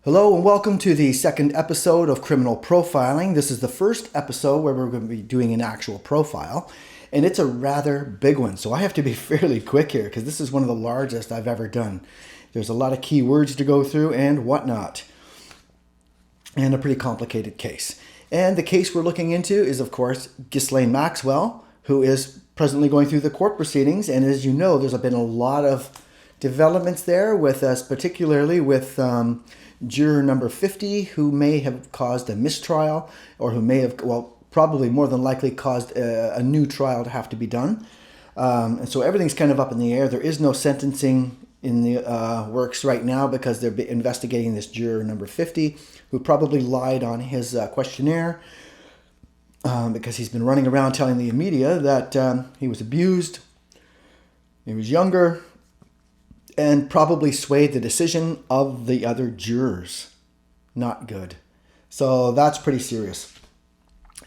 Hello and welcome to the second episode of Criminal Profiling. This is the first episode where we're going to be doing an actual profile, and it's a rather big one. So I have to be fairly quick here because this is one of the largest I've ever done. There's a lot of keywords to go through and whatnot, and a pretty complicated case. And the case we're looking into is, of course, Ghislaine Maxwell, who is presently going through the court proceedings. And as you know, there's been a lot of developments there with us, particularly with juror number 50, who may have caused a mistrial or who may have, probably more than likely caused a new trial to have to be done. And so everything's kind of up in the air. There is no sentencing in the works right now because they're investigating this juror number 50, who probably lied on his questionnaire because he's been running around telling the media that he was abused, he was younger, and probably swayed the decision of the other jurors. Not good. So that's pretty serious.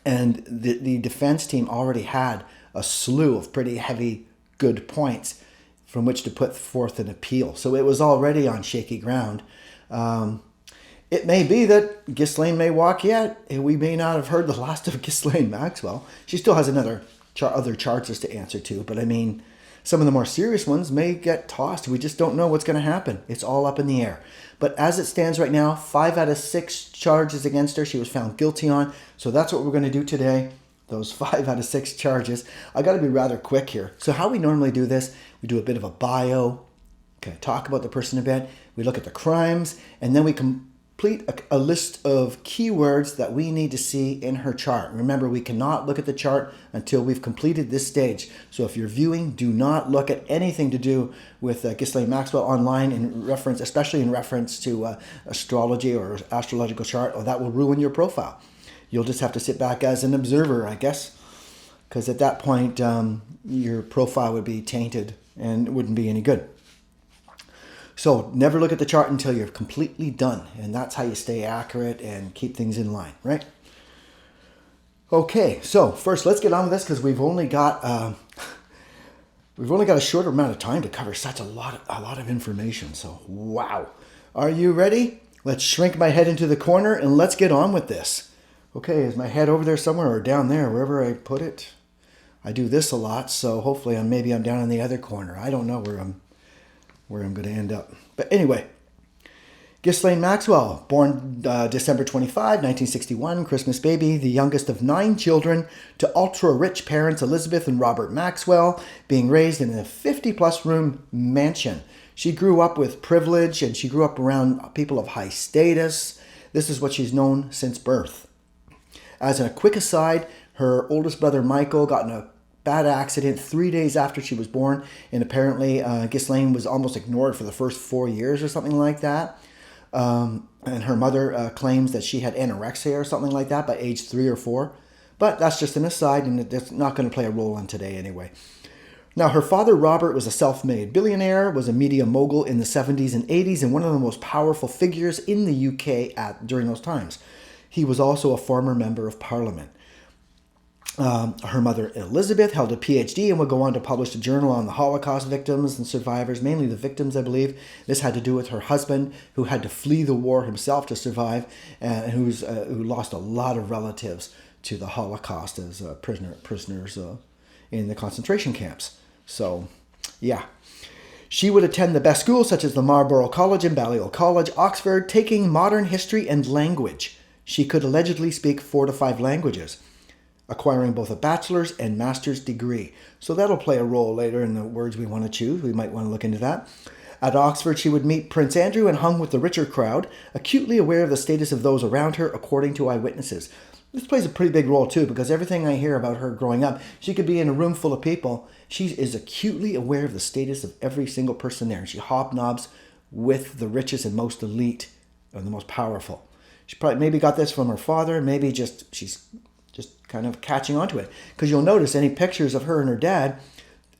And the defense team already had a slew of pretty heavy good points from which to put forth an appeal. So it was already on shaky ground. It may be that Ghislaine may walk yet. We may not have heard the last of Ghislaine Maxwell. She still has other charges to answer to, but I mean, some of the more serious ones may get tossed. We just don't know what's going to happen. It's all up in the air. But as it stands right now, 5 out of 6 charges against her she was found guilty on. So that's what we're going to do today. Those 5 out of 6 charges. I got to be rather quick here. So how we normally do this, we do a bit of a bio, talk about the person a bit, we look at the crimes, and then we complete a list of keywords that we need to see in her chart. Remember, we cannot look at the chart until we've completed this stage. So if you're viewing, do not look at anything to do with Ghislaine Maxwell online, especially in reference to astrology or astrological chart, or that will ruin your profile. You'll just have to sit back as an observer, I guess, because at that point, your profile would be tainted and it wouldn't be any good. So never look at the chart until you're completely done. And that's how you stay accurate and keep things in line, right? Okay, so first let's get on with this because we've only got a shorter amount of time to cover such a lot of information. So wow. Are you ready? Let's shrink my head into the corner and let's get on with this. Okay, is my head over there somewhere or down there, wherever I put it? I do this a lot, so hopefully I'm down in the other corner. I don't know where I'm going to end up. But anyway, Ghislaine Maxwell, born December 25, 1961, Christmas baby, the youngest of 9 children to ultra-rich parents Elizabeth and Robert Maxwell, being raised in a 50-plus room mansion. She grew up with privilege and she grew up around people of high status. This is what she's known since birth. As a quick aside, her oldest brother Michael got in a bad accident 3 days after she was born, and apparently Ghislaine was almost ignored for the first 4 years or something like that. And her mother claims that she had anorexia or something like that by age 3 or 4. But that's just an aside, and it's not going to play a role in today anyway. Now, her father Robert was a self-made billionaire, was a media mogul in the 70s and 80s, and one of the most powerful figures in the UK during those times. He was also a former member of Parliament. Her mother, Elizabeth, held a PhD and would go on to publish a journal on the Holocaust victims and survivors, mainly the victims, I believe. This had to do with her husband, who had to flee the war himself to survive, and who lost a lot of relatives to the Holocaust as prisoners in the concentration camps. So, yeah. She would attend the best schools, such as the Marlborough College and Balliol College, Oxford, taking modern history and language. She could allegedly speak 4 to 5 languages, acquiring both a bachelor's and master's degree. So that'll play a role later in the words we want to choose. We might want to look into that. At Oxford, she would meet Prince Andrew and hung with the richer crowd, acutely aware of the status of those around her, according to eyewitnesses. This plays a pretty big role too, because everything I hear about her growing up, she could be in a room full of people. She is acutely aware of the status of every single person there. She hobnobs with the richest and most elite and the most powerful. She probably maybe got this from her father, maybe she's kind of catching on to it. Because you'll notice any pictures of her and her dad,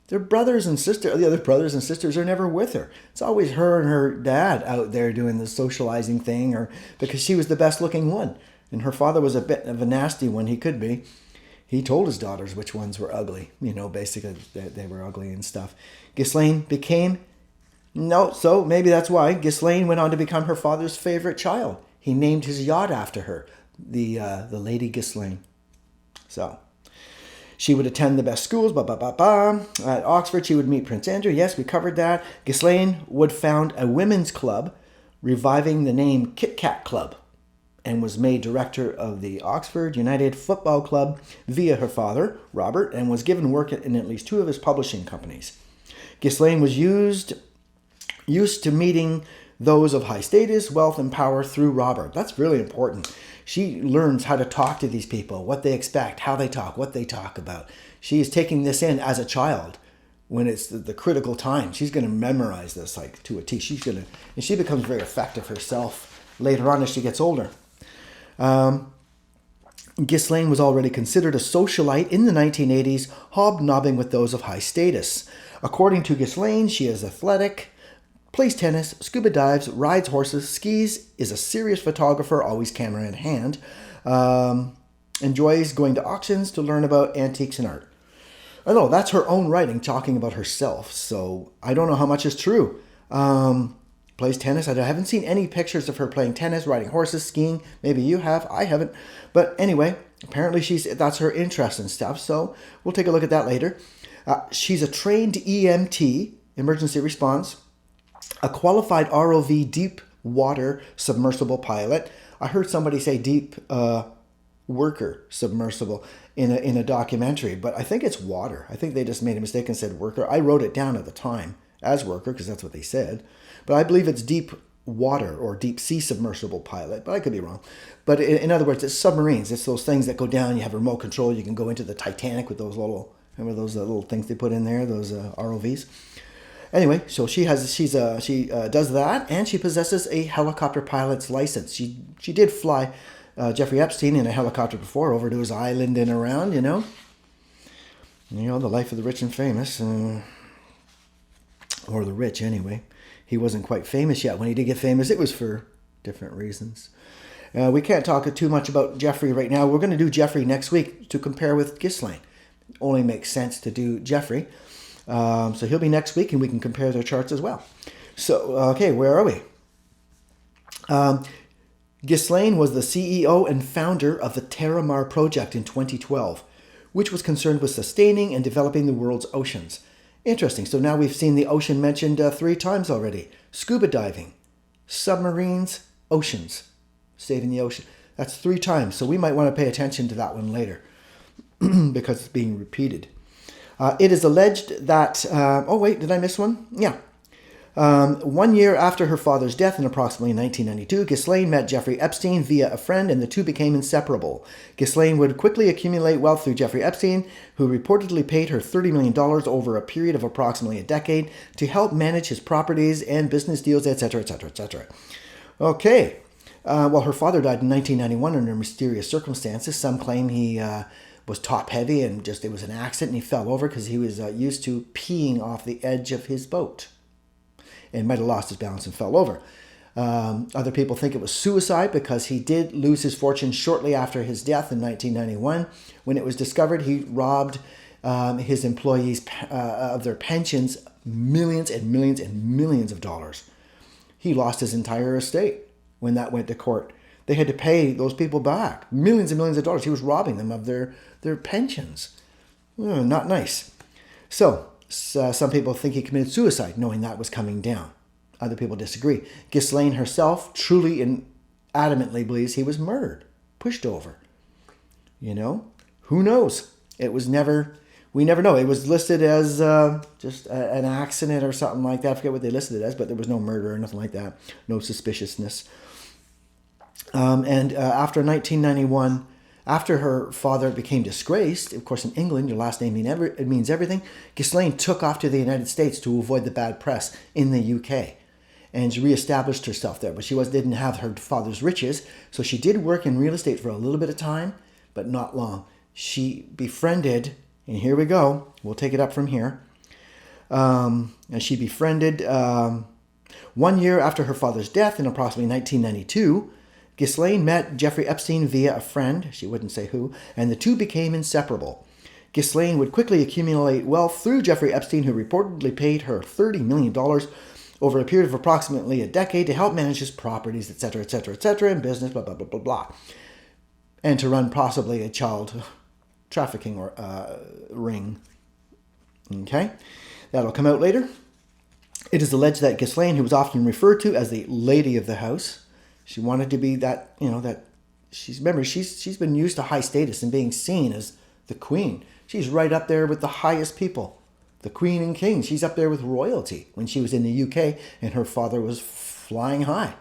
their brothers and sisters, the other brothers and sisters are never with her. It's always her and her dad out there doing the socializing thing, or because she was the best looking one. And her father was a bit of a nasty one, he could be. He told his daughters which ones were ugly. Basically they were ugly and stuff. Ghislaine became No, so maybe that's why Ghislaine went on to become her father's favorite child. He named his yacht after her, the Lady Ghislaine. So she would attend the best schools, At Oxford, she would meet Prince Andrew. Yes, we covered that. Ghislaine would found a women's club, reviving the name Kit Kat Club, and was made director of the Oxford United Football Club via her father, Robert, and was given work in at least 2 of his publishing companies. Ghislaine was used to meeting those of high status, wealth, and power through Robert. That's really important. She learns how to talk to these people, what they expect, how they talk, what they talk about. She is taking this in as a child when it's the critical time. She's going to memorize this like to a T. And she becomes very effective herself later on as she gets older. Ghislaine was already considered a socialite in the 1980s, hobnobbing with those of high status. According to Ghislaine, she is athletic, plays tennis, scuba dives, rides horses, skis, is a serious photographer, always camera in hand, enjoys going to auctions to learn about antiques and art. I know, that's her own writing talking about herself, so I don't know how much is true. Plays tennis. I haven't seen any pictures of her playing tennis, riding horses, skiing. Maybe you have. I haven't. But anyway, apparently that's her interest and stuff, so we'll take a look at that later. She's a trained EMT, emergency response, a qualified ROV deep water submersible pilot. I heard somebody say deep worker submersible in a documentary, but I think it's water. I think they just made a mistake and said worker. I wrote it down at the time as worker because that's what they said, but I believe it's deep water or deep sea submersible pilot, but I could be wrong. But in other words, it's submarines. It's those things that go down. You have remote control. You can go into the Titanic with those little things they put in there, those ROVs. Anyway, so she does that, and she possesses a helicopter pilot's license. She did fly Jeffrey Epstein in a helicopter before over to his island and around, the life of the rich and famous, or the rich anyway. He wasn't quite famous yet. When he did get famous, it was for different reasons. We can't talk too much about Jeffrey right now. We're going to do Jeffrey next week to compare with Ghislaine. Only makes sense to do Jeffrey. So he'll be next week, and we can compare their charts as well. So, okay, where are we? Ghislaine was the CEO and founder of the Terramar project in 2012, which was concerned with sustaining and developing the world's oceans. Interesting. So now we've seen the ocean mentioned 3 times already. Scuba diving, submarines, oceans, saving the ocean. That's 3 times. So we might want to pay attention to that one later because it's being repeated. It is alleged that... did I miss one? Yeah. 1 year after her father's death in approximately 1992, Ghislaine met Jeffrey Epstein via a friend, and the two became inseparable. Ghislaine would quickly accumulate wealth through Jeffrey Epstein, who reportedly paid her $30 million over a period of approximately a decade to help manage his properties and business deals, etc., etc., etc. Okay. Her father died in 1991 under mysterious circumstances. Some claim he... was top heavy and it was an accident and he fell over because he was used to peeing off the edge of his boat and might have lost his balance and fell over. Other people think it was suicide because he did lose his fortune shortly after his death in 1991. When it was discovered, he robbed his employees of their pensions, millions and millions and millions of dollars. He lost his entire estate when that went to court. They had to pay those people back millions and millions of dollars. He was robbing them of their pensions. Not nice. So some people think he committed suicide, knowing that was coming down. Other people disagree. Ghislaine herself truly and adamantly believes he was murdered, pushed over. Who knows? We never know. It was listed as just an accident or something like that. I forget what they listed it as, but there was no murder or nothing like that. No suspiciousness. After 1991, after her father became disgraced, of course in England, your last name means everything, Ghislaine took off to the United States to avoid the bad press in the UK. And she reestablished herself there. But she didn't have her father's riches, so she did work in real estate for a little bit of time, but not long. She befriended, and here we go, we'll take it up from here. And she befriended, 1 year after her father's death in approximately 1992, Ghislaine met Jeffrey Epstein via a friend, she wouldn't say who, and the two became inseparable. Ghislaine would quickly accumulate wealth through Jeffrey Epstein, who reportedly paid her $30 million over a period of approximately a decade to help manage his properties, etc., etc., etc., and business, blah, blah, blah, blah, blah. And to run possibly a child trafficking or ring. Okay? That'll come out later. It is alleged that Ghislaine, who was often referred to as the lady of the house, she wanted to be that, that she's been used to high status and being seen as the queen. She's right up there with the highest people. The queen and king. She's up there with royalty when she was in the UK and her father was flying high,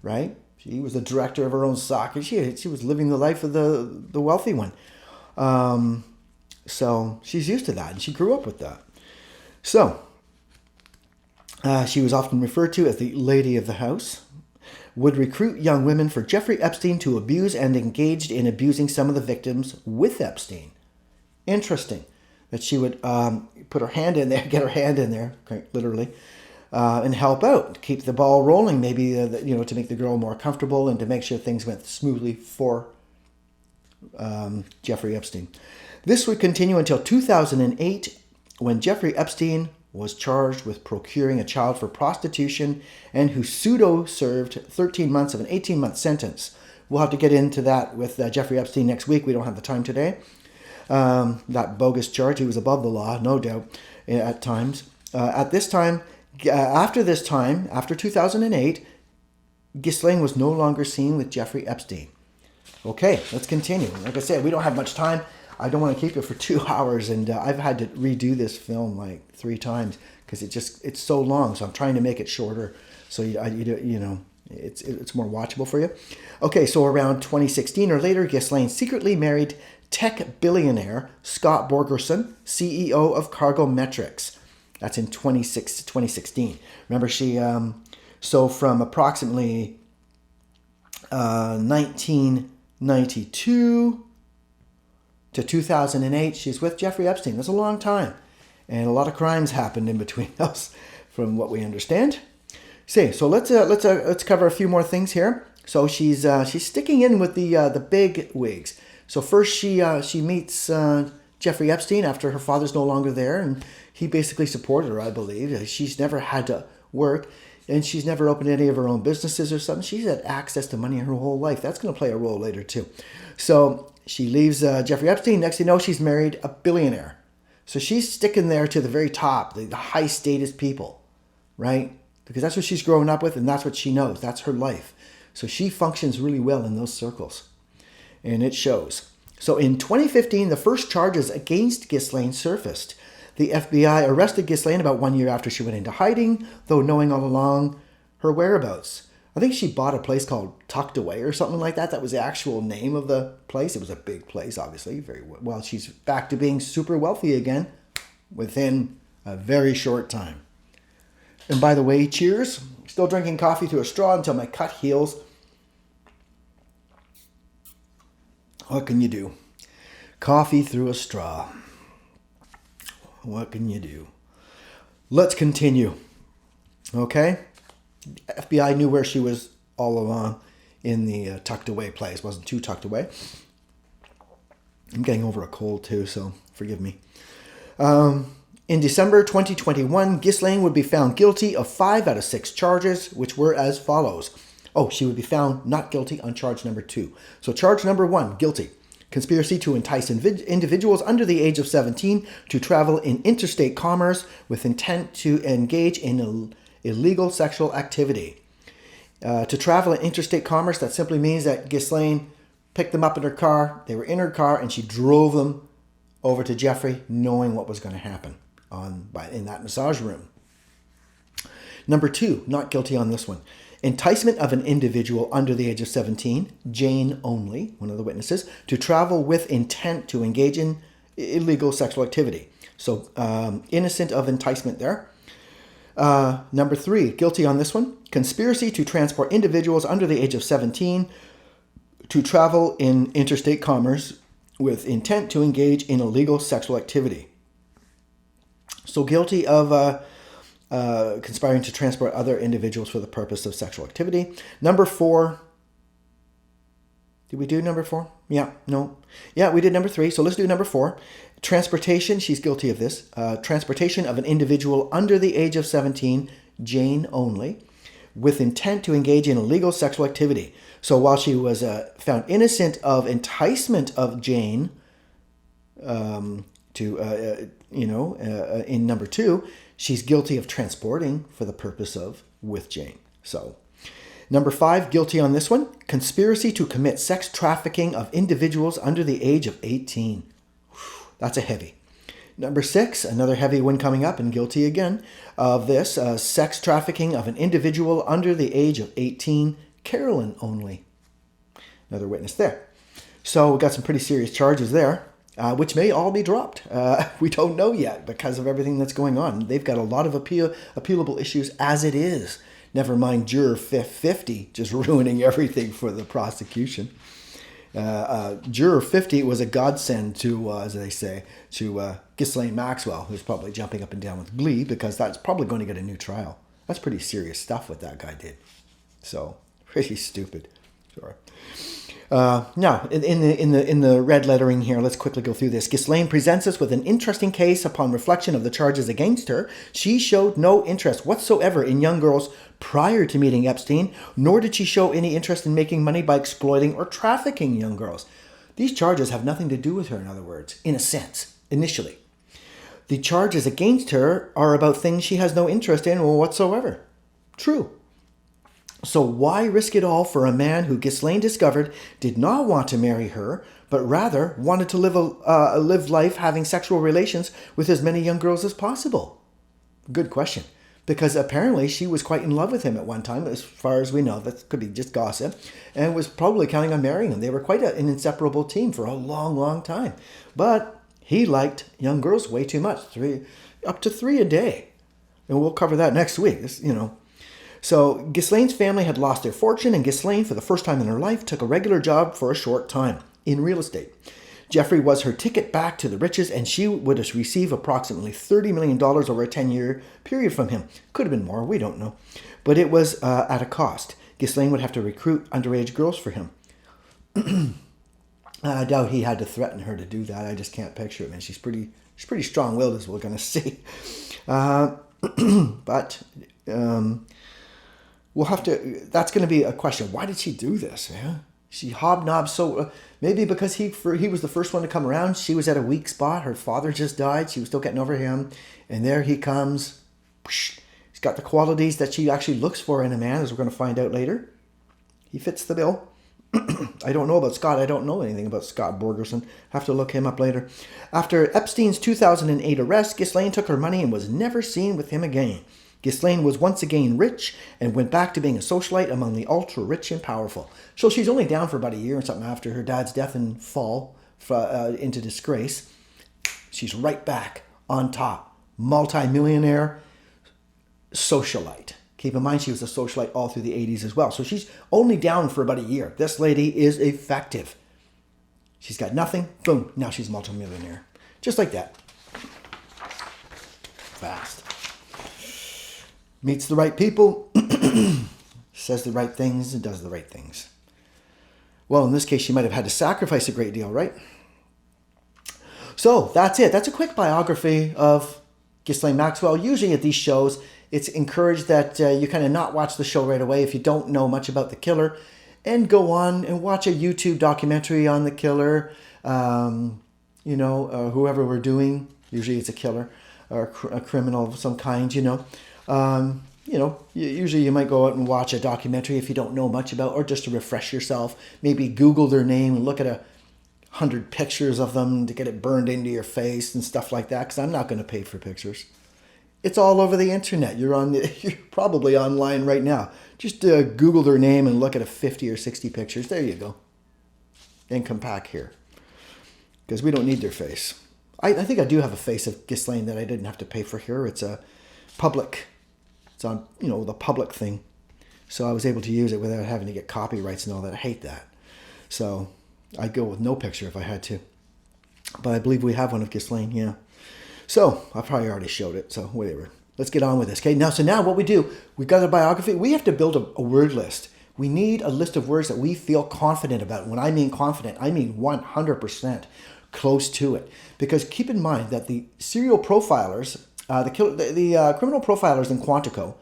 right? She was the director of her own stock and she was living the life of the wealthy one. So she's used to that and she grew up with that. So she was often referred to as the lady of the house, would recruit young women for Jeffrey Epstein to abuse and engaged in abusing some of the victims with Epstein. Interesting that she would put her hand in there, get her hand in there, literally, and help out, keep the ball rolling, maybe, to make the girl more comfortable and to make sure things went smoothly for Jeffrey Epstein. This would continue until 2008, when Jeffrey Epstein was charged with procuring a child for prostitution and who pseudo-served 13 months of an 18-month sentence. We'll have to get into that with Jeffrey Epstein next week. We don't have the time today. That bogus charge, he was above the law, no doubt, at times. After 2008, Ghislaine was no longer seen with Jeffrey Epstein. Okay, let's continue. Like I said, we don't have much time. I don't want to keep it for 2 hours, and I've had to redo this film like 3 times because it's so long. So I'm trying to make it shorter, so it's more watchable for you. Okay, so around 2016 or later, Ghislaine secretly married tech billionaire Scott Borgerson, CEO of Cargo Metrics. That's in 2016. Remember, she so from approximately 1992 to 2008, she's with Jeffrey Epstein. That's a long time. And a lot of crimes happened in between those, from what we understand. So let's cover a few more things here. So she's sticking in with the big wigs. So first she meets Jeffrey Epstein after her father's no longer there, and he basically supported her, I believe. She's never had to work, and she's never opened any of her own businesses or something. She's had access to money her whole life. That's going to play a role later too. So she leaves Jeffrey Epstein. Next thing you know, she's married a billionaire. So she's sticking there to the very top, the high status people, right? Because that's what she's growing up with and that's what she knows. That's her life. So she functions really well in those circles. And it shows. So in 2015, the first charges against Ghislaine surfaced. The FBI arrested Ghislaine about 1 year after she went into hiding, though knowing all along her whereabouts. I think she bought a place called Tucked Away or something like that. That was the actual name of the place. It was a big place, obviously. Very well. She's back to being super wealthy again within a very short time. And by the way, cheers. Still drinking coffee through a straw until my cut heals. What can you do? Coffee through a straw. What can you do? Let's continue. Okay? FBI knew where she was all along in the tucked away place. Wasn't too tucked away. I'm getting over a cold too, so forgive me. In December 2021, Ghislaine would be found guilty of 5 out of 6 charges, which were as follows. Oh, she would be found not guilty on charge number 2. So charge number 1, guilty. Conspiracy to entice individuals under the age of 17 to travel in interstate commerce with intent to engage in illegal sexual activity. To travel in interstate commerce, that simply means that Ghislaine picked them up in her car, they were in her car, and she drove them over to Jeffrey knowing what was going to happen in that massage room. Number 2, not guilty on this one. Enticement of an individual under the age of 17, Jane only, one of the witnesses, to travel with intent to engage in illegal sexual activity. So innocent of enticement there. Number 3, guilty on this one. Conspiracy to transport individuals under the age of 17 to travel in interstate commerce with intent to engage in illegal sexual activity. So guilty of conspiring to transport other individuals for the purpose of sexual activity. Number 4. Did we do number 4? Yeah, no. Yeah, we did number 3. So let's do number 4. Transportation, she's guilty of this. Transportation of an individual under the age of 17 Jane only, with intent to engage in illegal sexual activity. So while she was found innocent of enticement of Jane, in number 2, she's guilty of transporting for the purpose of with Jane. So, number 5, guilty on this one, conspiracy to commit sex trafficking of individuals under the age of 18. That's a heavy. Number 6, another heavy one coming up, and guilty again of this, sex trafficking of an individual under the age of 18, Carolyn only. Another witness there. So we got some pretty serious charges there, which may all be dropped. We don't know yet because of everything that's going on. They've got a lot of appealable issues as it is. Never mind Juror 50 just ruining everything for the prosecution. Juror 50 was a godsend to, as they say, to Ghislaine Maxwell, who's probably jumping up and down with glee because that's probably going to get a new trial. That's pretty serious stuff what that guy did. So, pretty stupid. Sorry. Now, in the red lettering here, let's quickly go through this. Ghislaine presents us with an interesting case upon reflection of the charges against her. She showed no interest whatsoever in young girls prior to meeting Epstein, nor did she show any interest in making money by exploiting or trafficking young girls. These charges have nothing to do with her, in other words, in a sense, initially. The charges against her are about things she has no interest in whatsoever. True. So why risk it all for a man who Ghislaine discovered did not want to marry her, but rather wanted to live life having sexual relations with as many young girls as possible? Good question. Because apparently she was quite in love with him at one time, as far as we know. That could be just gossip. And was probably counting on marrying him. They were quite an inseparable team for a long, long time. But he liked young girls way too much. Up to 3 a day. And we'll cover that next week. So Ghislaine's family had lost their fortune, and Ghislaine, for the first time in her life, took a regular job for a short time in real estate. Jeffrey was her ticket back to the riches, and she would receive approximately $30 million over a 10-year period from him. Could have been more, we don't know. But it was at a cost. Ghislaine would have to recruit underage girls for him. I doubt he had to threaten her to do that. I just can't picture it, man. She's pretty strong-willed, as we're going to see. We'll have to, that's going to be a question. Why did she do this? Yeah? She hobnobbed so, maybe because he was the first one to come around. She was at a weak spot. Her father just died. She was still getting over him. And there he comes. He's got the qualities that she actually looks for in a man, as we're going to find out later. He fits the bill. I don't know about Scott. I don't know anything about Scott Borgerson. Have to look him up later. After Epstein's 2008 arrest, Ghislaine took her money and was never seen with him again. Ghislaine was once again rich and went back to being a socialite among the ultra-rich and powerful. So she's only down for about a year and something after her dad's death and fall into disgrace. She's right back on top. Multi-millionaire socialite. Keep in mind she was a socialite all through the 80s as well. So she's only down for about a year. This lady is effective. She's got nothing. Boom. Now she's a multi-millionaire. Just like that. Fast. Meets the right people, says the right things, and does the right things. Well, in this case, she might have had to sacrifice a great deal, right? So, that's it. That's a quick biography of Ghislaine Maxwell. Usually at these shows, it's encouraged that you kind of not watch the show right away if you don't know much about the killer, and go on and watch a YouTube documentary on the killer, whoever we're doing. Usually it's a killer or a criminal of some kind, usually you might go out and watch a documentary if you don't know much about, or just to refresh yourself. Maybe Google their name and look at 100 pictures of them to get it burned into your face and stuff like that, because I'm not going to pay for pictures. It's all over the internet. You're probably online right now. Just Google their name and look at 50 or 60 pictures. There you go. And come back here, because we don't need their face. I think I do have a face of Ghislaine that I didn't have to pay for here. It's a public. It's on, the public thing. So I was able to use it without having to get copyrights and all that. I hate that. So I'd go with no picture if I had to. But I believe we have one of Ghislaine, yeah. So I probably already showed it, so whatever. Let's get on with this. Okay, now what we do, we've got a biography. We have to build a word list. We need a list of words that we feel confident about. When I mean confident, I mean 100% close to it. Because keep in mind that the serial profilers, the criminal profilers in Quantico,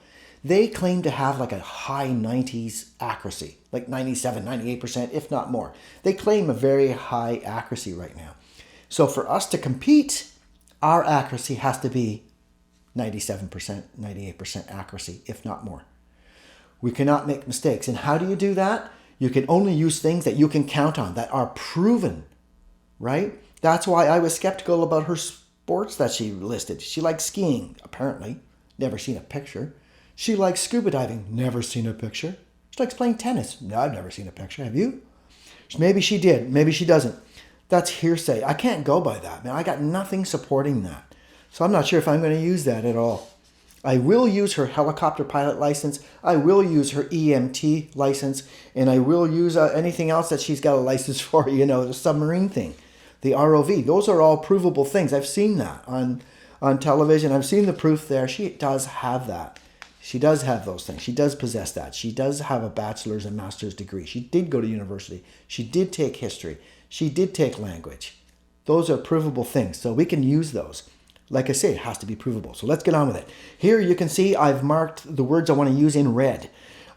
They claim to have like a high 90s accuracy, like 97, 98%, if not more. They claim a very high accuracy right now. So for us to compete, our accuracy has to be 97%, 98% accuracy, if not more. We cannot make mistakes. And how do you do that? You can only use things that you can count on, that are proven, right? That's why I was skeptical about her sports that she listed. She likes skiing, apparently. Never seen a picture. She likes scuba diving. Never seen a picture. She likes playing tennis. No, I've never seen a picture. Have you? Maybe she did. Maybe she doesn't. That's hearsay. I can't go by that, man. I got nothing supporting that. So I'm not sure if I'm going to use that at all. I will use her helicopter pilot license. I will use her EMT license. And I will use anything else that she's got a license for, the submarine thing, the ROV. Those are all provable things. I've seen that on television. I've seen the proof there. She does have that. She does have those things. She does possess that. She does have a bachelor's and master's degree. She did go to university. She did take history. She did take language. Those are provable things. So we can use those. Like I say, it has to be provable. So let's get on with it. Here you can see I've marked the words I want to use in red.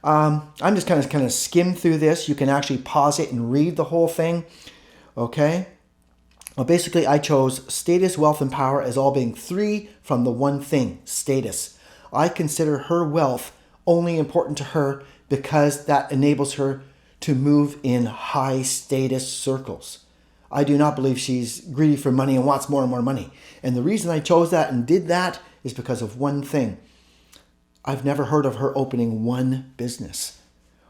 I'm just kind of skim through this. You can actually pause it and read the whole thing. Okay? Well, basically, I chose status, wealth, and power as all being three from the one thing, status. I consider her wealth only important to her because that enables her to move in high status circles. I do not believe she's greedy for money and wants more and more money. And the reason I chose that and did that is because of one thing. I've never heard of her opening one business.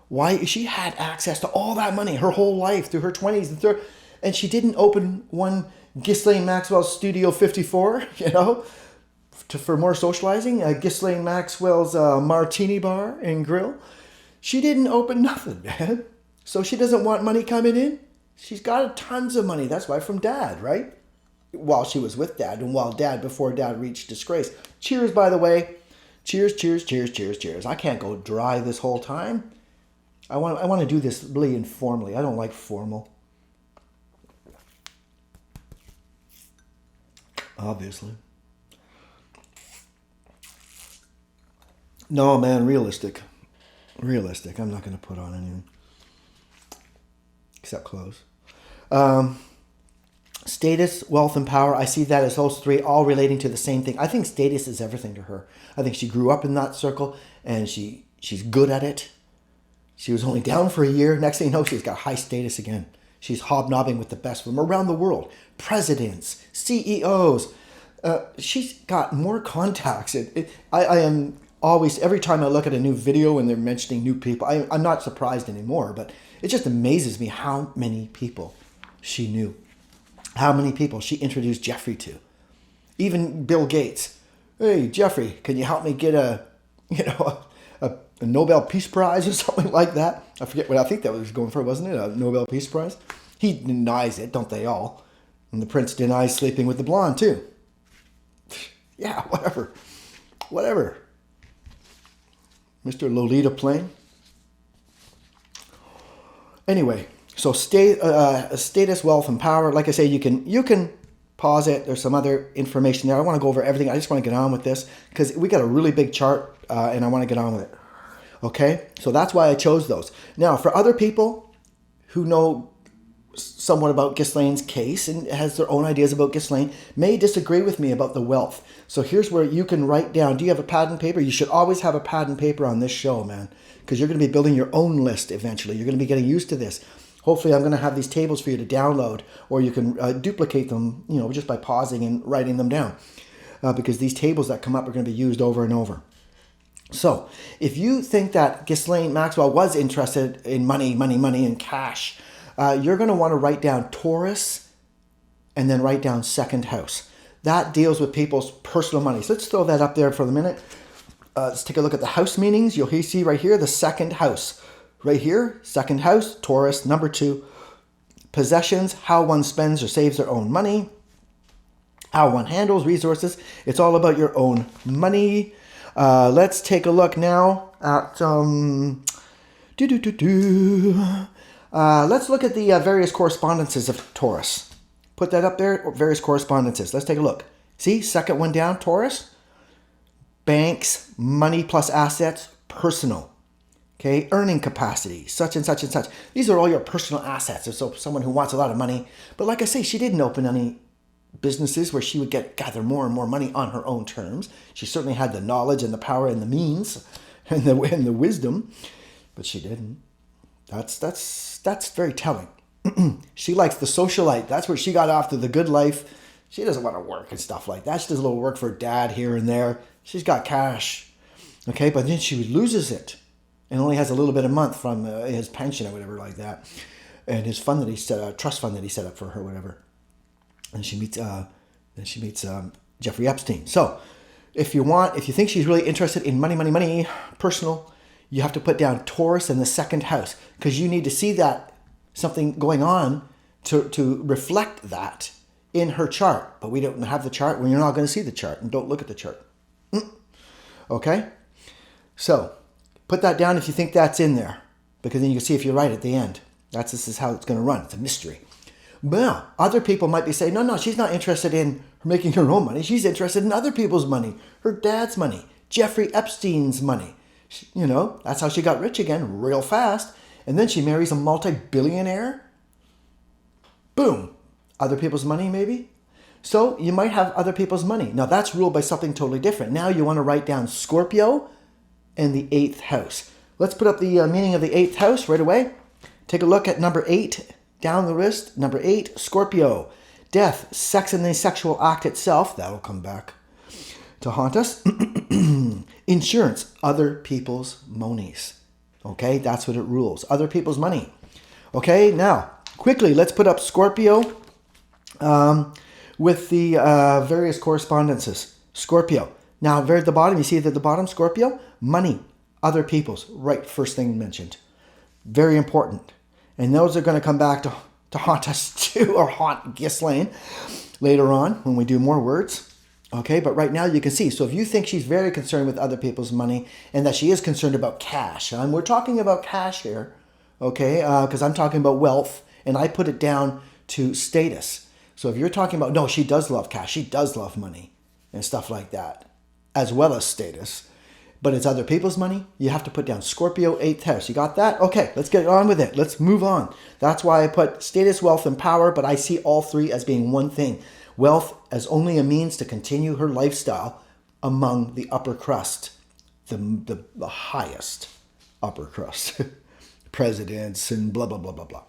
Why? She had access to all that money her whole life through her 20s and 30s. And she didn't open one Ghislaine Maxwell Studio 54, for more socializing. Ghislaine Maxwell's Martini Bar and Grill. She didn't open nothing, man. So she doesn't want money coming in. She's got tons of money. That's why from Dad, right? While she was with Dad and before Dad reached disgrace. Cheers, by the way. Cheers, cheers, cheers, cheers, cheers. I can't go dry this whole time. I want to do this really informally. I don't like formal. Obviously. No, man, realistic. Realistic. I'm not going to put on anything. Except clothes. Status, wealth, and power. I see that as those three all relating to the same thing. I think status is everything to her. I think she grew up in that circle and she's good at it. She was only down for a year. Next thing you know, she's got high status again. She's hobnobbing with the best from around the world. Presidents, CEOs. She's got more contacts. I am always, every time I look at a new video and they're mentioning new people, I'm not surprised anymore, but it just amazes me how many people she knew. How many people she introduced Jeffrey to. Even Bill Gates. Hey, Jeffrey, can you help me get a Nobel Peace Prize or something like that? I forget what I think that was going for, wasn't it? A Nobel Peace Prize? He denies it, don't they all? And the prince denies sleeping with the blonde, too. Yeah, whatever. Whatever. Mr. Lolita Plain. Anyway, so status, wealth, and power. Like I say, you can pause it. There's some other information there. I want to go over everything. I just want to get on with this because we got a really big chart and I want to get on with it. Okay? So that's why I chose those. Now, for other people who know somewhat about Ghislaine's case and has their own ideas about Ghislaine, may disagree with me about the wealth. So here's where you can write down. Do you have a pad and paper? You should always have a pad and paper on this show, man, because you're going to be building your own list eventually. You're going to be getting used to this. Hopefully, I'm going to have these tables for you to download, or you can duplicate them, just by pausing and writing them down, because these tables that come up are going to be used over and over. So if you think that Ghislaine Maxwell was interested in money, and cash, you're going to want to write down Taurus and then write down second house. That deals with people's personal money. So let's throw that up there for the minute. Let's take a look at the house meanings. You'll see right here the second house. Right here, second house, Taurus, number 2. Possessions, how one spends or saves their own money. How one handles resources. It's all about your own money. Let's take a look now at... let's look at the various correspondences of Taurus. Put that up there, various correspondences. Let's take a look. See, second one down, Taurus. banks, money plus assets, personal. Okay, earning capacity, such and such and such. These are all your personal assets. So someone who wants a lot of money. But like I say, she didn't open any businesses where she would gather more and more money on her own terms. She certainly had the knowledge and the power and the means and the wisdom, but she didn't. That's very telling. She likes the socialite. That's where she got after the good life. She doesn't want to work and stuff like that. She does a little work for her dad here and there. She's got cash. Okay, but then she loses it and only has a little bit a month from his pension or whatever like that. And his fund that he set up, trust fund that he set up for her, whatever. And she meets Jeffrey Epstein. So if you think she's really interested in money, personal, you have to put down Taurus in the second house, because you need to see that something going on to reflect that in her chart. But we don't have the chart. Well, you're not going to see the chart, and don't look at the chart. Okay? So put that down if you think that's in there, because then you can see if you're right at the end. This is how it's going to run. It's a mystery. Well, other people might be saying, no, she's not interested in making her own money. She's interested in other people's money, her dad's money, Jeffrey Epstein's money. That's how she got rich again real fast. And then she marries a multi-billionaire. Boom. Other people's money, maybe? So you might have other people's money. Now that's ruled by something totally different. Now you want to write down Scorpio and the 8th house. Let's put up the meaning of the 8th house right away. Take a look at number 8 down the wrist. Number 8, Scorpio. Death, sex and the sexual act itself. That'll come back to haunt us. Insurance, other people's monies. Okay, that's what it rules. Other people's money. Okay, now, quickly, let's put up Scorpio with the various correspondences. Scorpio. Now, very at the bottom, you see at the bottom, Scorpio, money, other people's. Right, first thing mentioned. Very important. And those are going to come back to haunt us too, or haunt Ghislaine later on when we do more words. Okay, but right now you can see. So if you think she's very concerned with other people's money and that she is concerned about cash, and we're talking about cash here, okay, because I'm talking about wealth, and I put it down to status. So if you're talking about, no, she does love cash, she does love money and stuff like that, as well as status, but it's other people's money, you have to put down Scorpio 8th house. You got that? Okay, let's get on with it. Let's move on. That's why I put status, wealth, and power, but I see all three as being one thing. Wealth as only a means to continue her lifestyle among the upper crust, the highest upper crust, presidents and blah, blah, blah, blah, blah.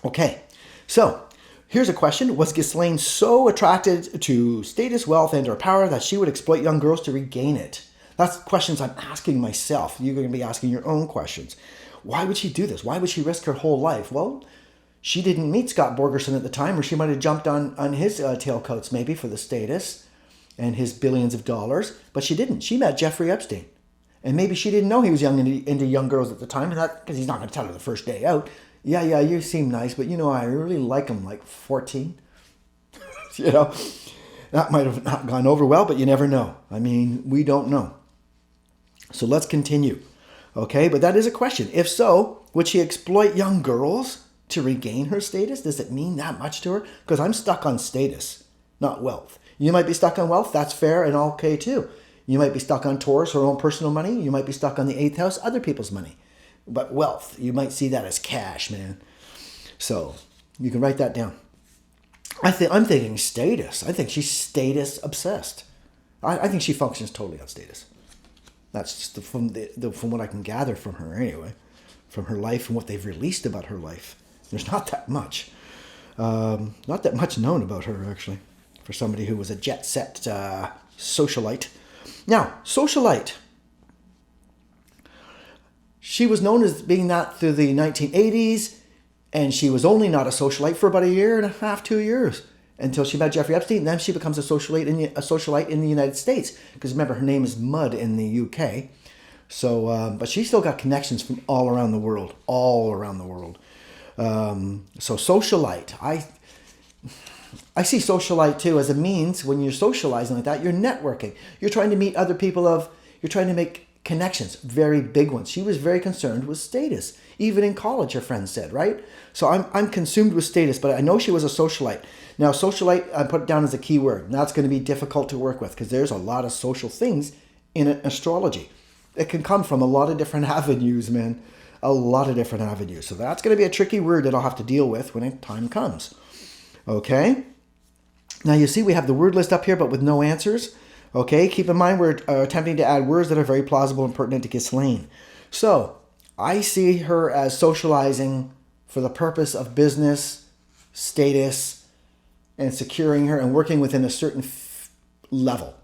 Okay, so here's a question. Was Ghislaine so attracted to status, wealth, and or power that she would exploit young girls to regain it? That's questions I'm asking myself. You're going to be asking your own questions. Why would she do this? Why would she risk her whole life? Well, she didn't meet Scott Borgerson at the time, or she might have jumped on his tailcoats maybe for the status and his billions of dollars, but she didn't. She met Jeffrey Epstein. And maybe she didn't know he was into young girls at the time, because he's not going to tell her the first day out. Yeah, you seem nice, but I really like him like 14. That might have not gone over well, but you never know. I mean, we don't know. So let's continue. Okay, but that is a question. If so, would she exploit young girls to regain her status? Does it mean that much to her? Because I'm stuck on status, not wealth. You might be stuck on wealth. That's fair and okay too. You might be stuck on Taurus, her own personal money. You might be stuck on the 8th house, other people's money. But wealth, you might see that as cash, man. So you can write that down. I'm thinking status. I think she's status obsessed. I think she functions totally on status. That's just from what I can gather from her anyway, from her life and what they've released about her life. There's not that much known about her, actually, for somebody who was a jet-set socialite. Now, socialite. She was known as being that through the 1980s, and she was only not a socialite for about a year and a half, 2 years, until she met Jeffrey Epstein. Then she becomes a socialite in the United States, because remember, her name is Mud in the UK. So, but she's still got connections from all around the world. So socialite, I see socialite too as a means. When you're socializing like that, you're networking. You're trying to meet other people you're trying to make connections, very big ones. She was very concerned with status. Even in college, her friends said, right? So I'm consumed with status, but I know she was a socialite. Now, socialite, I put it down as a key word. Now it's going to be difficult to work with, because there's a lot of social things in astrology. It can come from a lot of different avenues, man. A lot of different avenues. So that's going to be a tricky word that I'll have to deal with when time comes. Okay? Now you see we have the word list up here, but with no answers. Okay? Keep in mind we're attempting to add words that are very plausible and pertinent to Ghislaine. So I see her as socializing for the purpose of business, status, and securing her and working within a certain level.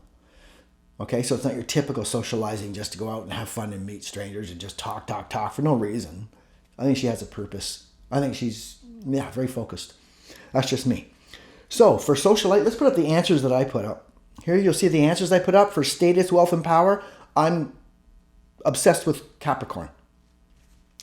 Okay, so it's not your typical socializing just to go out and have fun and meet strangers and just talk for no reason. I think she has a purpose. I think she's, very focused. That's just me. So for socialite, let's put up the answers that I put up. Here you'll see the answers I put up for status, wealth, and power. I'm obsessed with Capricorn.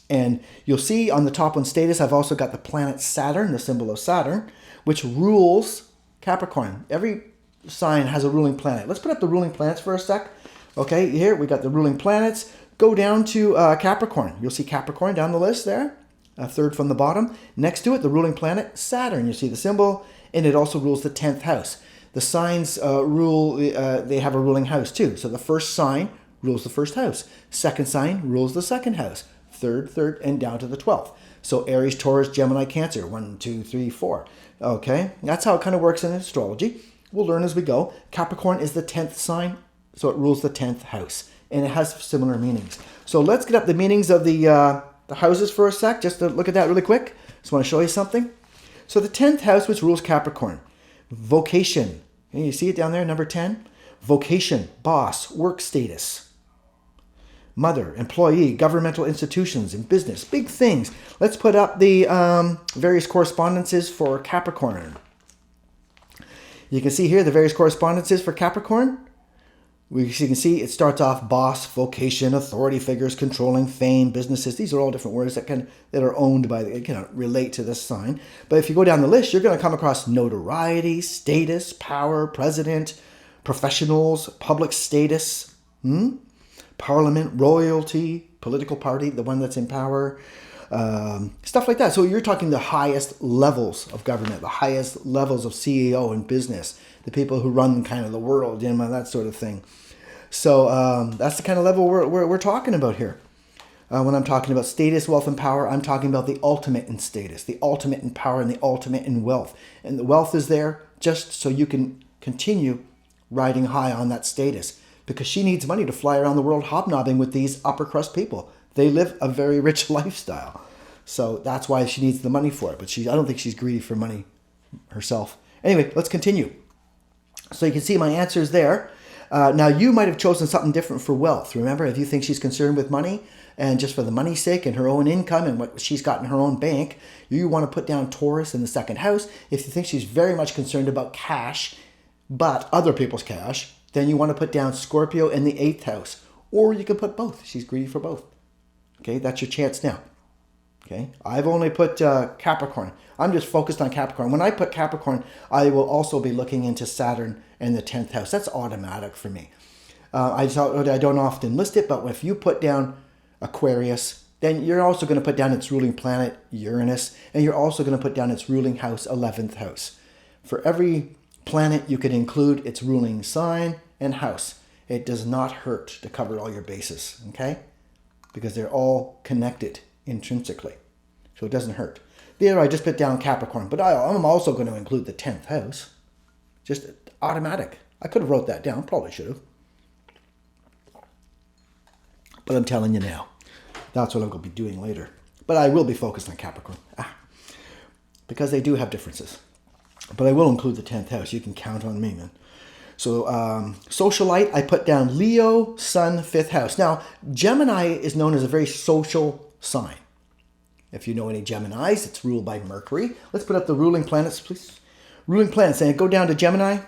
And you'll see on the top one, status, I've also got the planet Saturn, the symbol of Saturn, which rules Capricorn. Every sign has a ruling planet. Let's put up the ruling planets for a sec. Okay, here we got the ruling planets. Go down to Capricorn. You'll see Capricorn down the list there, a third from the bottom. Next to it, the ruling planet Saturn. You see the symbol, and it also rules the 10th house. The signs they have a ruling house too. So the first sign rules the first house. Second sign rules the second house. Third, and down to the 12th. So Aries, Taurus, Gemini, Cancer. 1, 2, 3, 4. Okay, that's how it kind of works in astrology. We'll learn as we go. Capricorn is the 10th sign, so it rules the 10th house. And it has similar meanings. So let's get up the meanings of the houses for a sec, just to look at that really quick. Just want to show you something. So the 10th house, which rules Capricorn. Vocation. You see it down there, number 10? Vocation, boss, work status. Mother, employee, governmental institutions, and business. Big things. Let's put up the various correspondences for Capricorn. You can see here the various correspondences for Capricorn. You can see it starts off boss, vocation, authority figures, controlling, fame, businesses. These are all different words that are owned by, relate to this sign. But if you go down the list, you're going to come across notoriety, status, power, president, professionals, public status, parliament, royalty, political party, the one that's in power, stuff like that. So you're talking the highest levels of government, the highest levels of CEO and business, the people who run kind of the world, that sort of thing. So that's the kind of level we're talking about here. When I'm talking about status, wealth, and power, I'm talking about the ultimate in status, the ultimate in power, and the ultimate in wealth. And the wealth is there just so you can continue riding high on that status, because she needs money to fly around the world hobnobbing with these upper crust people. They live a very rich lifestyle. So that's why she needs the money for it. But I don't think she's greedy for money herself. Anyway, let's continue. So you can see my answers there. Now, you might have chosen something different for wealth. Remember, if you think she's concerned with money and just for the money's sake and her own income and what she's got in her own bank, you want to put down Taurus in the second house. If you think she's very much concerned about cash, but other people's cash, then you want to put down Scorpio in the 8th house. Or you can put both. She's greedy for both. Okay, that's your chance now. Okay, I've only put Capricorn. I'm just focused on Capricorn. When I put Capricorn, I will also be looking into Saturn and the 10th house. That's automatic for me. I don't often list it, but if you put down Aquarius, then you're also going to put down its ruling planet, Uranus, and you're also going to put down its ruling house, 11th house. For every planet, you could include its ruling sign and house. It does not hurt to cover all your bases, okay? Because they're all connected intrinsically. So it doesn't hurt. There, I just put down Capricorn, but I'm also going to include the 10th house. Just automatic. I could have wrote that down, probably should have. But I'm telling you now, that's what I'm going to be doing later. But I will be focused on Capricorn. Because they do have differences. But I will include the 10th house. You can count on me, man. So socialite, I put down Leo, Sun, 5th house. Now, Gemini is known as a very social sign. If you know any Geminis, it's ruled by Mercury. Let's put up the ruling planets, please. Ruling planets, and go down to Gemini.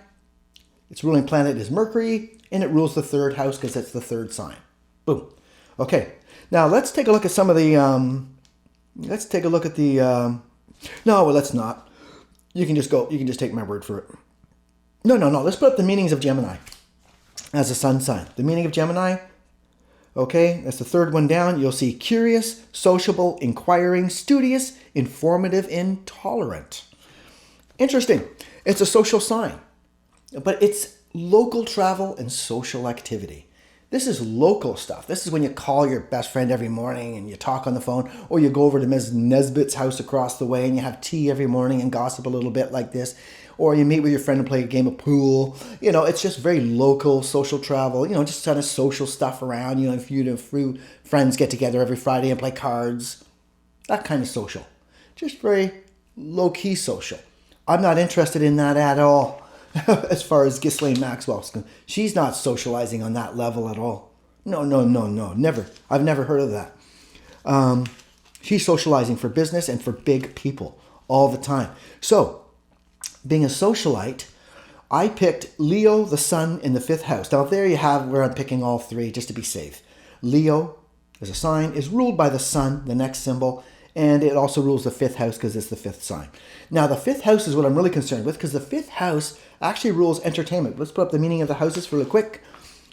Its ruling planet is Mercury, and it rules the 3rd house because it's the 3rd sign. Boom. Okay. Now let's take a look at some of the. Let's take a look at the. No, well, let's not. You can just go. You can just take my word for it. No. Let's put up the meanings of Gemini as a sun sign. The meaning of Gemini. Okay, that's the 3rd one down. You'll see curious, sociable, inquiring, studious, informative, intolerant. Interesting. It's a social sign, but it's local travel and social activity. This is local stuff. This is when you call your best friend every morning and you talk on the phone, or you go over to Ms. Nesbitt's house across the way and you have tea every morning and gossip a little bit like this. Or you meet with your friend and play a game of pool. It's just very local social travel, just kind of social stuff around. If few friends get together every Friday and play cards, that kind of social. Just very low-key social. I'm not interested in that at all. As far as Ghislaine Maxwell is concerned, she's not socializing on that level at all. No, never. I've never heard of that. She's socializing for business and for big people all the time. So, being a socialite, I picked Leo, the sun, in the 5th house. Now, there you have where I'm picking all 3 just to be safe. Leo, as a sign, is ruled by the sun, the next symbol, and it also rules the 5th house because it's the 5th sign. Now, the 5th house is what I'm really concerned with, because the 5th house actually rules entertainment. Let's put up the meaning of the houses really quick.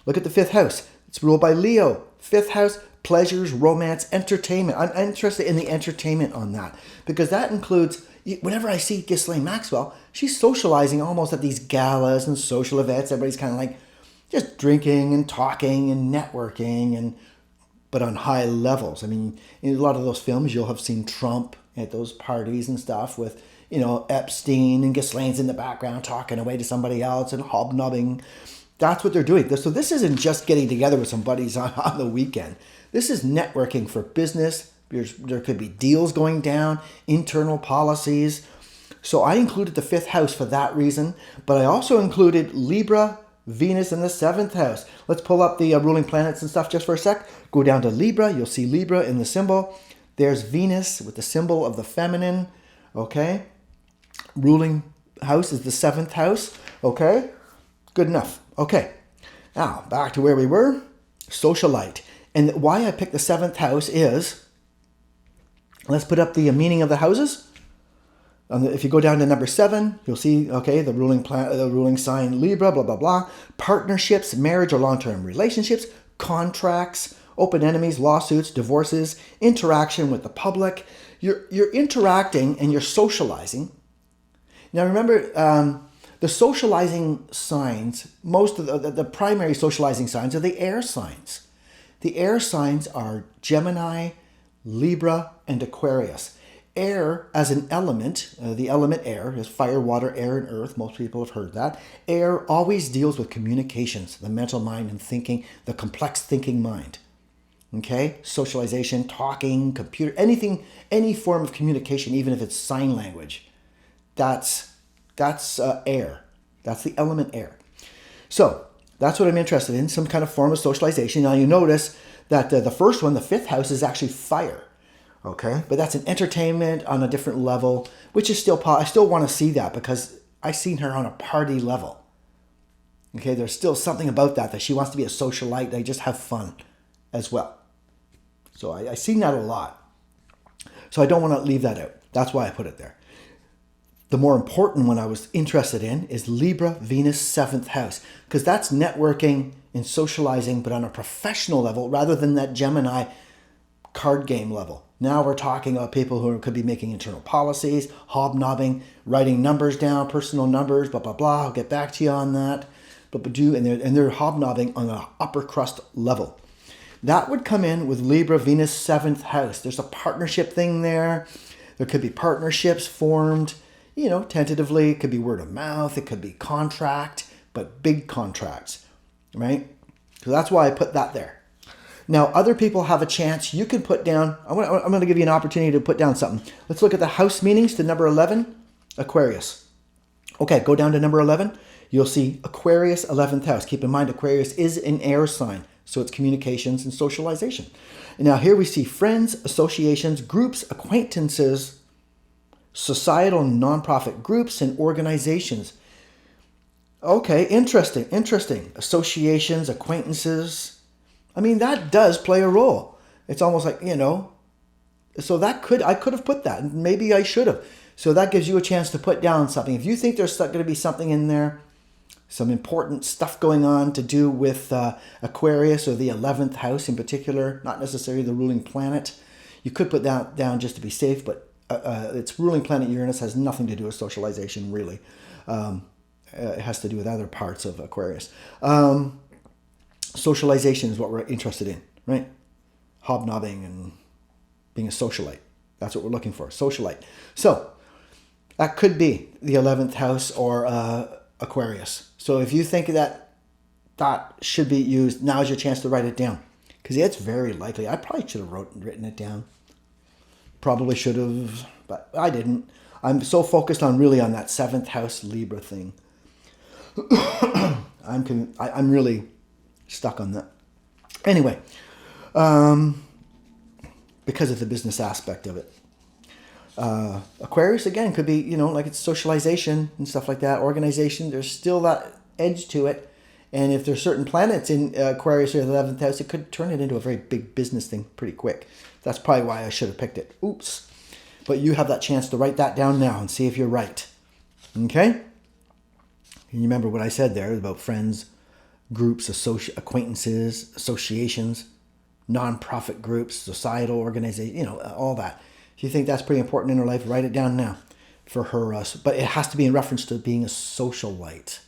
Look at the 5th house. It's ruled by Leo. 5th house, pleasures, romance, entertainment. I'm interested in the entertainment on that, because that includes, whenever I see Ghislaine Maxwell, she's socializing almost at these galas and social events. Everybody's kind of like just drinking and talking and networking, but on high levels. I mean, in a lot of those films, you'll have seen Trump at those parties and stuff with, Epstein, and Ghislaine's in the background talking away to somebody else and hobnobbing. That's what they're doing. So this isn't just getting together with some buddies on the weekend. This is networking for business. There could be deals going down, internal policies. So I included the 5th house for that reason, but I also included Libra, Venus in the 7th house. Let's pull up the ruling planets and stuff just for a sec. Go down to Libra. You'll see Libra in the symbol. There's Venus with the symbol of the feminine. Okay. Ruling house is the 7th house. Okay. Good enough. Okay. Now, back to where we were. Socialite. And why I picked the 7th house is, let's put up the meaning of the houses. If you go down to number 7, you'll see, the ruling sign Libra, blah, blah, blah. Partnerships, marriage or long-term relationships, contracts, open enemies, lawsuits, divorces, interaction with the public. You're interacting and you're socializing. Now remember, the socializing signs, most of the primary socializing signs are the air signs. The air signs are Gemini, Libra, and Aquarius. Air as an element, the element air is fire, water, air, and earth. Most people have heard that. Air always deals with communications, the mental mind and thinking, the complex thinking mind. Okay? Socialization, talking, computer, anything, any form of communication, even if it's sign language. That's air. That's the element air. So that's what I'm interested in, some kind of form of socialization. Now you notice that the first one, the 5th house, is actually fire. Okay, but that's an entertainment on a different level, which is still, I still want to see that because I've seen her on a party level. Okay, there's still something about that she wants to be a socialite. They just have fun as well. So I've seen that a lot. So I don't want to leave that out. That's why I put it there. The more important one I was interested in is Libra, Venus, 7th house, because that's networking and socializing, but on a professional level rather than that Gemini card game level. Now we're talking about people who could be making internal policies, hobnobbing, writing numbers down, personal numbers, blah, blah, blah. I'll get back to you on that. And they're hobnobbing on an upper crust level. That would come in with Libra, Venus, 7th house. There's a partnership thing there. There could be partnerships formed, tentatively. It could be word of mouth. It could be contract, but big contracts, right? So that's why I put that there. Now, other people have a chance. You can put down, I'm going to give you an opportunity to put down something. Let's look at the house meanings to number 11, Aquarius. Okay, go down to number 11. You'll see Aquarius, 11th house. Keep in mind, Aquarius is an air sign, so it's communications and socialization. And now here we see friends, associations, groups, acquaintances, societal and nonprofit groups, and organizations. Okay, interesting. Associations, acquaintances. I mean, that does play a role. It's almost like, so I could have put that. Maybe I should have. So that gives you a chance to put down something. If you think there's going to be something in there, some important stuff going on to do with Aquarius or the 11th house in particular, not necessarily the ruling planet, you could put that down just to be safe, but its ruling planet Uranus has nothing to do with socialization, really. It has to do with other parts of Aquarius. Socialization is what we're interested in, right? Hobnobbing and being a socialite. That's what we're looking for, socialite. So that could be the 11th house or Aquarius. So if you think that that should be used, now's your chance to write it down. Because it's very likely. I probably should have written it down. Probably should have, but I didn't. I'm so focused on that 7th house Libra thing. I'm really stuck on that. Anyway, because of the business aspect of it. Aquarius, again, could be, like it's socialization and stuff like that. Organization, there's still that edge to it. And if there's certain planets in Aquarius or the 11th house, it could turn it into a very big business thing pretty quick. That's probably why I should have picked it. Oops. But you have that chance to write that down now and see if you're right. Okay? And you remember what I said there about friends, groups, acquaintances, associations, non-profit groups, societal organizations, all that. If you think that's pretty important in her life, write it down now for her. But it has to be in reference to being a socialite.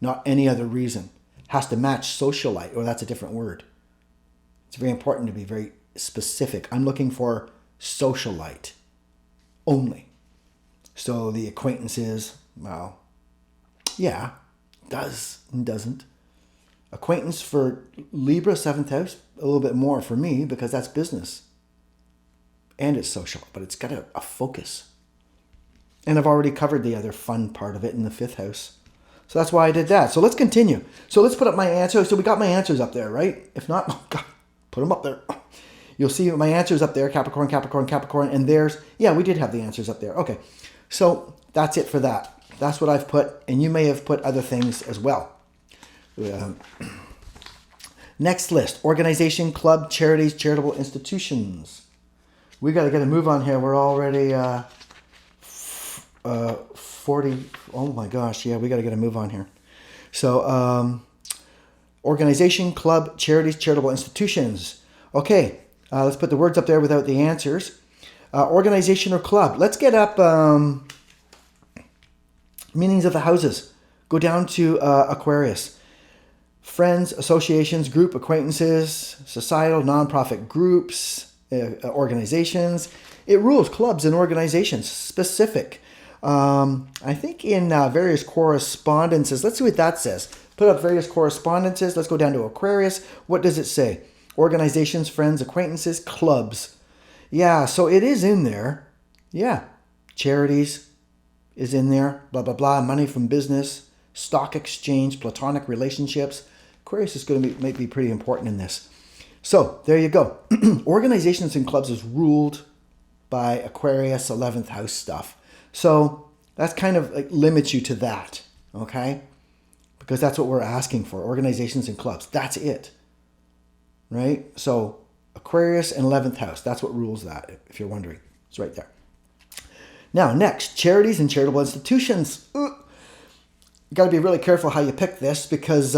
Not any other reason. Has to match socialite, or that's a different word. It's very important to be very specific. I'm looking for socialite only. So the acquaintances, well, yeah, does and doesn't. Acquaintance for Libra, 7th house, a little bit more for me because that's business. And it's social, but it's got a focus. And I've already covered the other fun part of it in the 5th house. So that's why I did that. So let's continue. So let's put up my answer. So we got my answers up there, right? If not, oh God, put them up there. You'll see my answers up there, Capricorn, Capricorn, Capricorn, and there's, yeah, we did have the answers up there. Okay, so that's it for that. That's what I've put, and you may have put other things as well. Next list, organization, club, charities, charitable institutions. We got to get a move on here. We're already 40. Oh my gosh, yeah, we got to get a move on here. So, organization, club, charities, charitable institutions. Okay, let's put the words up there without the answers. Organization or club. Let's get up meanings of the houses. Go down to Aquarius. Friends, associations, group, acquaintances, societal, nonprofit groups, organizations. It rules clubs and organizations. Specific. I think in various correspondences, let's see what that says. Put up various correspondences. Let's go down to Aquarius. What does it say? Organizations, friends, acquaintances, clubs. Yeah, so it is in there. Yeah. Charities is in there. Blah, blah, blah. Money from business, stock exchange, platonic relationships. Aquarius is going to might be pretty important in this. So there you go. Organizations and clubs is ruled by Aquarius 11th house stuff. So that's kind of like limits you to that, okay? Because that's what we're asking for, organizations and clubs. That's it, right? So Aquarius and 11th house, that's what rules that, if you're wondering. It's right there. Now, next, charities and charitable institutions. You got to be really careful how you pick this because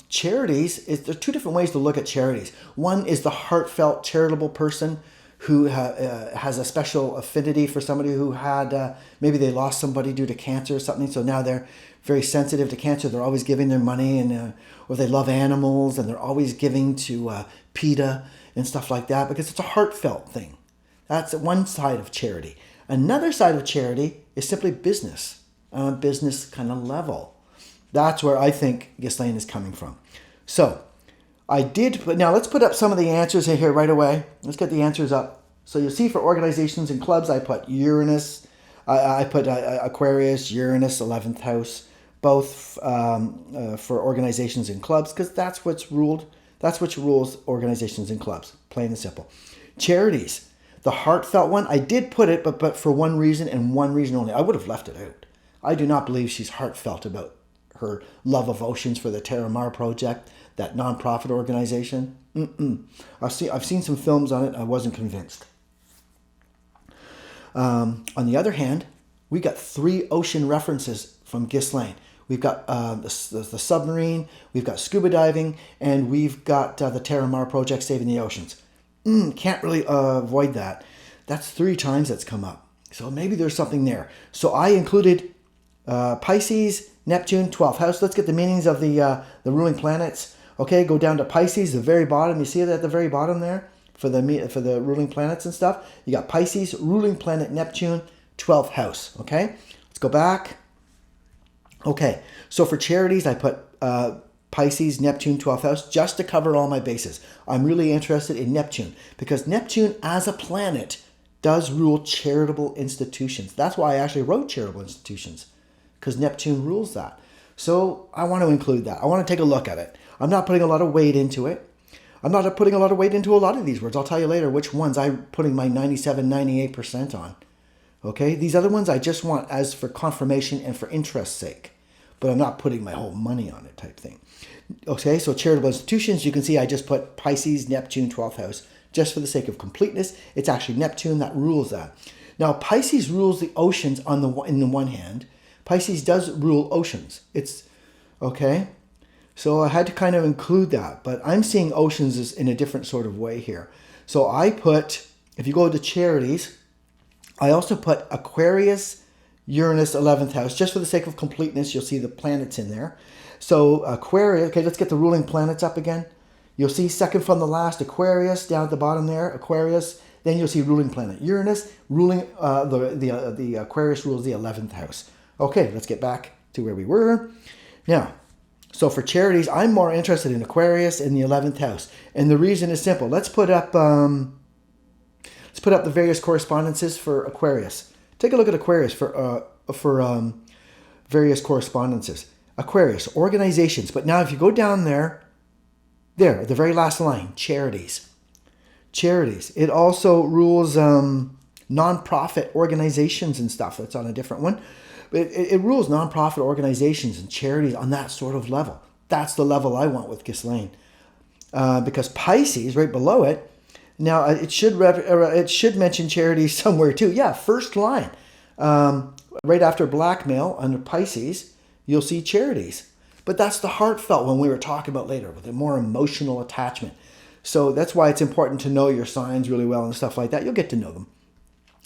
charities, there's two different ways to look at charities. One is the heartfelt charitable person who has a special affinity for somebody who had, maybe they lost somebody due to cancer or something, so now they're very sensitive to cancer. They're always giving their money, and or they love animals, and they're always giving to PETA and stuff like that because it's a heartfelt thing. That's one side of charity. Another side of charity is simply business, on a business kind of level. That's where I think Ghislaine is coming from. So, I did, but now let's put up some of the answers in here right away. Let's get the answers up. So you'll see for organizations and clubs, I put Uranus, I put Aquarius, Uranus, 11th house, both for organizations and clubs, because that's what's ruled. That's what rules organizations and clubs, plain and simple. Charities, the heartfelt one, I did put it, but for one reason and one reason only. I would have left it out. I do not believe she's heartfelt about her love of oceans for the Terra Mar project, that nonprofit organization. I've seen some films on it. I wasn't convinced. On the other hand, we got 3 ocean references from Ghislaine. We've got the submarine, we've got scuba diving, and we've got the Terra Mar project saving the oceans. Can't really avoid that. That's 3 times that's come up. So maybe there's something there. So I included Pisces, Neptune, 12th house. Let's get the meanings of the ruling planets. Okay, go down to Pisces, the very bottom. You see it at the very bottom there for the ruling planets and stuff. You got Pisces, ruling planet Neptune, 12th house. Okay, let's go back. Okay, so for charities, I put Pisces, Neptune, 12th house, just to cover all my bases. I'm really interested in Neptune because Neptune as a planet does rule charitable institutions. That's why I actually wrote charitable institutions, because Neptune rules that. So I want to include that. I want to take a look at it. I'm not putting a lot of weight into it. I'm not putting a lot of weight into a lot of these words. I'll tell you later which ones I'm putting my 97, 98% on. Okay, these other ones I just want as for confirmation and for interest's sake. But I'm not putting my whole money on it type thing. Okay, so charitable institutions, you can see I just put Pisces, Neptune, 12th house, just for the sake of completeness. It's actually Neptune that rules that. Now, Pisces rules the oceans in the one hand. Pisces does rule oceans. It's, okay, so I had to kind of include that, but I'm seeing oceans as in a different sort of way here. So I put, if you go to charities, I also put Aquarius, Uranus, 11th house, just for the sake of completeness. You'll see the planets in there. So Aquarius, okay, let's get the ruling planets up again. You'll see second from the last, Aquarius, down at the bottom there, Aquarius. Then you'll see ruling planet Uranus, ruling the Aquarius rules the 11th house. Okay, let's get back to where we were. Now, so for charities, I'm more interested in Aquarius in the 11th house. And the reason is simple. Let's put up the various correspondences for Aquarius. Take a look at Aquarius for various correspondences. Aquarius, organizations. But now if you go down there, the very last line, charities. Charities. It also rules non-profit organizations and stuff. It's on a different one. But it rules non-profit organizations and charities on that sort of level. That's the level I want with Ghislaine. Because Pisces, right below it, now it should mention charities somewhere too. Yeah, first line. Right after blackmail under Pisces, you'll see charities. But that's the heartfelt one we were talking about later, with a more emotional attachment. So that's why it's important to know your signs really well and stuff like that. You'll get to know them.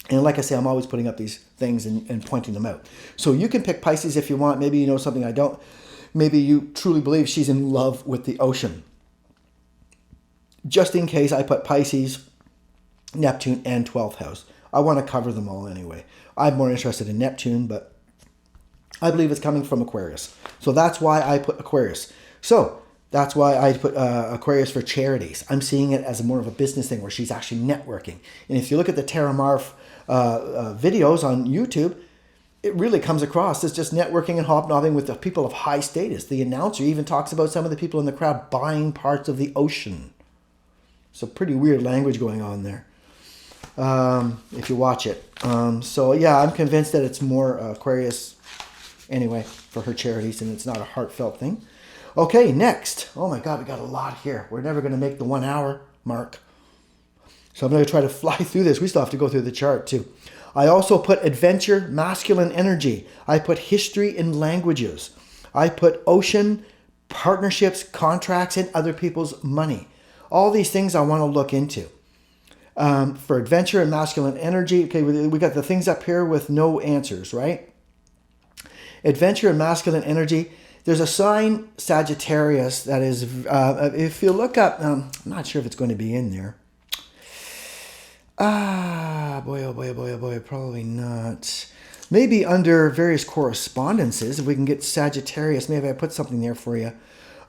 And like I say, I'm always putting up these things and pointing them out. So you can pick Pisces if you want. Maybe you know something I don't. Maybe you truly believe she's in love with the ocean. Just in case, I put Pisces, Neptune, and 12th house. I want to cover them all anyway. I'm more interested in Neptune, but I believe it's coming from Aquarius. So that's why I put Aquarius. So that's why I put Aquarius for charities. I'm seeing it as more of a business thing where she's actually networking. And if you look at the Tara Marf videos on YouTube, it really comes across as just networking and hobnobbing with the people of high status. The announcer even talks about some of the people in the crowd buying parts of the ocean. So pretty weird language going on there, if you watch it. So yeah, I'm convinced that it's more Aquarius anyway for her charities, and it's not a heartfelt thing. Okay, next. Oh my God, we got a lot here. We're never going to make the 1 hour mark. So I'm going to try to fly through this. We still have to go through the chart too. I also put adventure, masculine energy. I put history and languages. I put ocean, partnerships, contracts, and other people's money. All these things I want to look into. For adventure and masculine energy, okay, we got the things up here with no answers, right? Adventure and masculine energy. There's a sign, Sagittarius, that is, if you look up, I'm not sure if it's going to be in there. Boy, oh boy, oh boy, oh boy, probably not. Maybe under various correspondences, if we can get Sagittarius, maybe I put something there for you.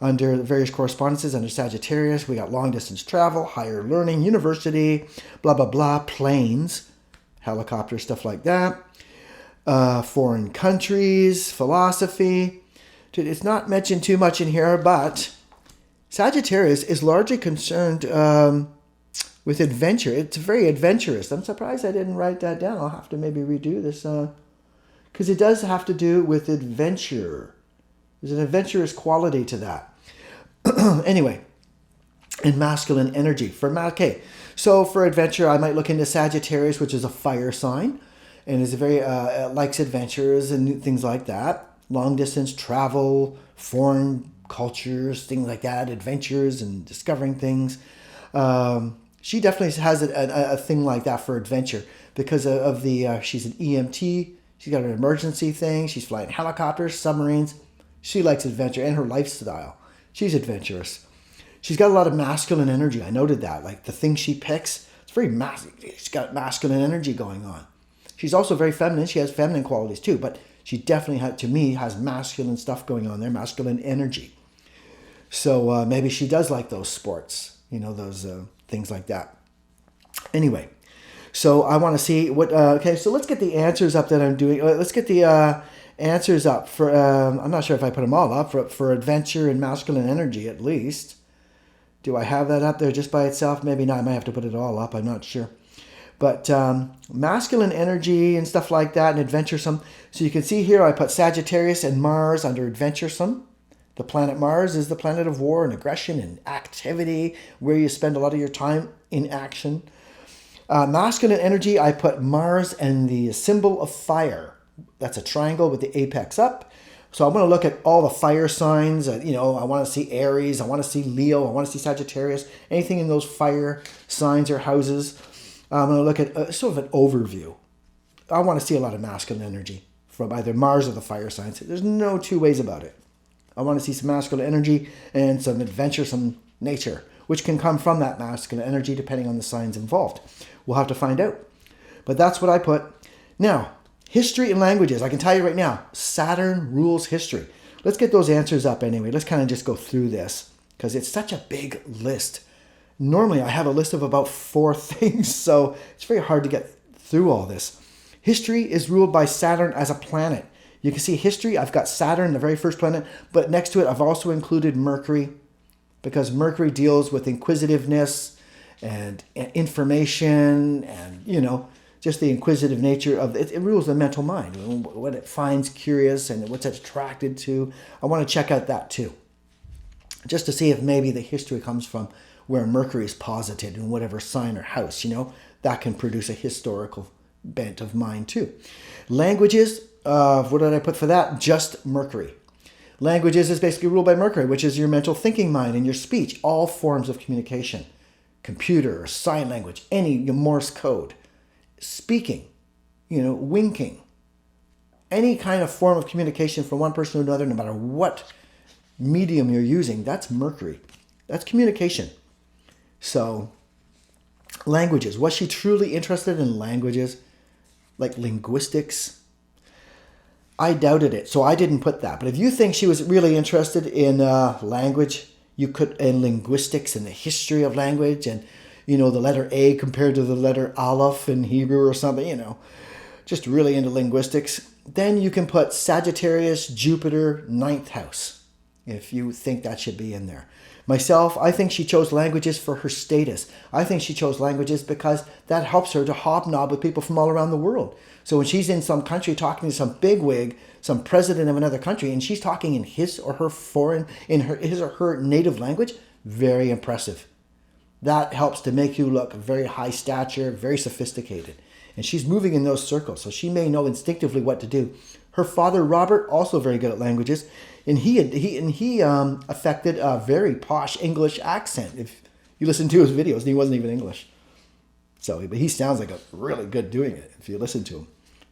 Under various correspondences, under Sagittarius, we got long distance travel, higher learning, university, blah, blah, blah, planes, helicopters, stuff like that. Foreign countries, philosophy. It's not mentioned too much in here, but Sagittarius is largely concerned with adventure. It's very adventurous. I'm surprised I didn't write that down. I'll have to maybe redo this because it does have to do with adventure. There's an adventurous quality to that. Anyway, and masculine energy. Okay, so for adventure, I might look into Sagittarius, which is a fire sign, and is a very likes adventures and things like that. Long distance travel, foreign cultures, things like that, adventures and discovering things. She definitely has a thing like that for adventure because of the she's an EMT. She's got an emergency thing. She's flying helicopters, submarines. She likes adventure and her lifestyle. She's adventurous. She's got a lot of masculine energy. I noted that. Like the things she picks, it's very masculine. She's got masculine energy going on. She's also very feminine. She has feminine qualities too, but she definitely, to me, has masculine stuff going on there, masculine energy. So maybe she does like those sports, those things like that. Anyway, so I want to see what, okay, so let's get the answers up that I'm doing. Let's get the answers up for, I'm not sure if I put them all up, for adventure and masculine energy at least. Do I have that up there just by itself? Maybe not. I might have to put it all up. I'm not sure. But masculine energy and stuff like that and adventuresome. So you can see here I put Sagittarius and Mars under adventuresome. The planet Mars is the planet of war and aggression and activity, where you spend a lot of your time in action. Masculine energy, I put Mars and the symbol of fire. That's a triangle with the apex up. So I'm going to look at all the fire signs. I want to see Aries. I want to see Leo. I want to see Sagittarius. Anything in those fire signs or houses. I'm going to look at sort of an overview. I want to see a lot of masculine energy from either Mars or the fire signs. There's no two ways about it. I want to see some masculine energy and some adventuresome nature, which can come from that masculine energy depending on the signs involved. We'll have to find out. But that's what I put. Now, history and languages. I can tell you right now, Saturn rules history. Let's get those answers up anyway. Let's kind of just go through this because it's such a big list. Normally, I have a list of about 4 things, so it's very hard to get through all this. History is ruled by Saturn as a planet. You can see history, I've got Saturn, the very first planet, but next to it, I've also included Mercury because Mercury deals with inquisitiveness and information and, just the inquisitive nature of it. It rules the mental mind, what it finds curious and what's it attracted to. I want to check out that too, just to see if maybe the history comes from where Mercury is posited in whatever sign or house, that can produce a historical bent of mind too. Languages, what did I put for that? Just Mercury. Languages is basically ruled by Mercury, which is your mental thinking mind and your speech, all forms of communication. Computer, sign language, your Morse code, speaking, winking. Any kind of form of communication from one person to another, no matter what medium you're using, that's Mercury. That's communication. So, languages. Was she truly interested in languages? Like linguistics? I doubted it, so I didn't put that. But if you think she was really interested in language, you could, in linguistics and the history of language and, the letter A compared to the letter Aleph in Hebrew or something, just really into linguistics, then you can put Sagittarius, Jupiter, 9th house, if you think that should be in there. Myself, I think she chose languages for her status. I think she chose languages because that helps her to hobnob with people from all around the world. So when she's in some country talking to some bigwig, some president of another country, and she's talking in his or her native language, very impressive. That helps to make you look very high stature, very sophisticated. And she's moving in those circles, so she may know instinctively what to do. Her father, Robert, also very good at languages. And he affected a very posh English accent. If you listen to his videos, and he wasn't even English. But he sounds like a really good doing it if you listen to him.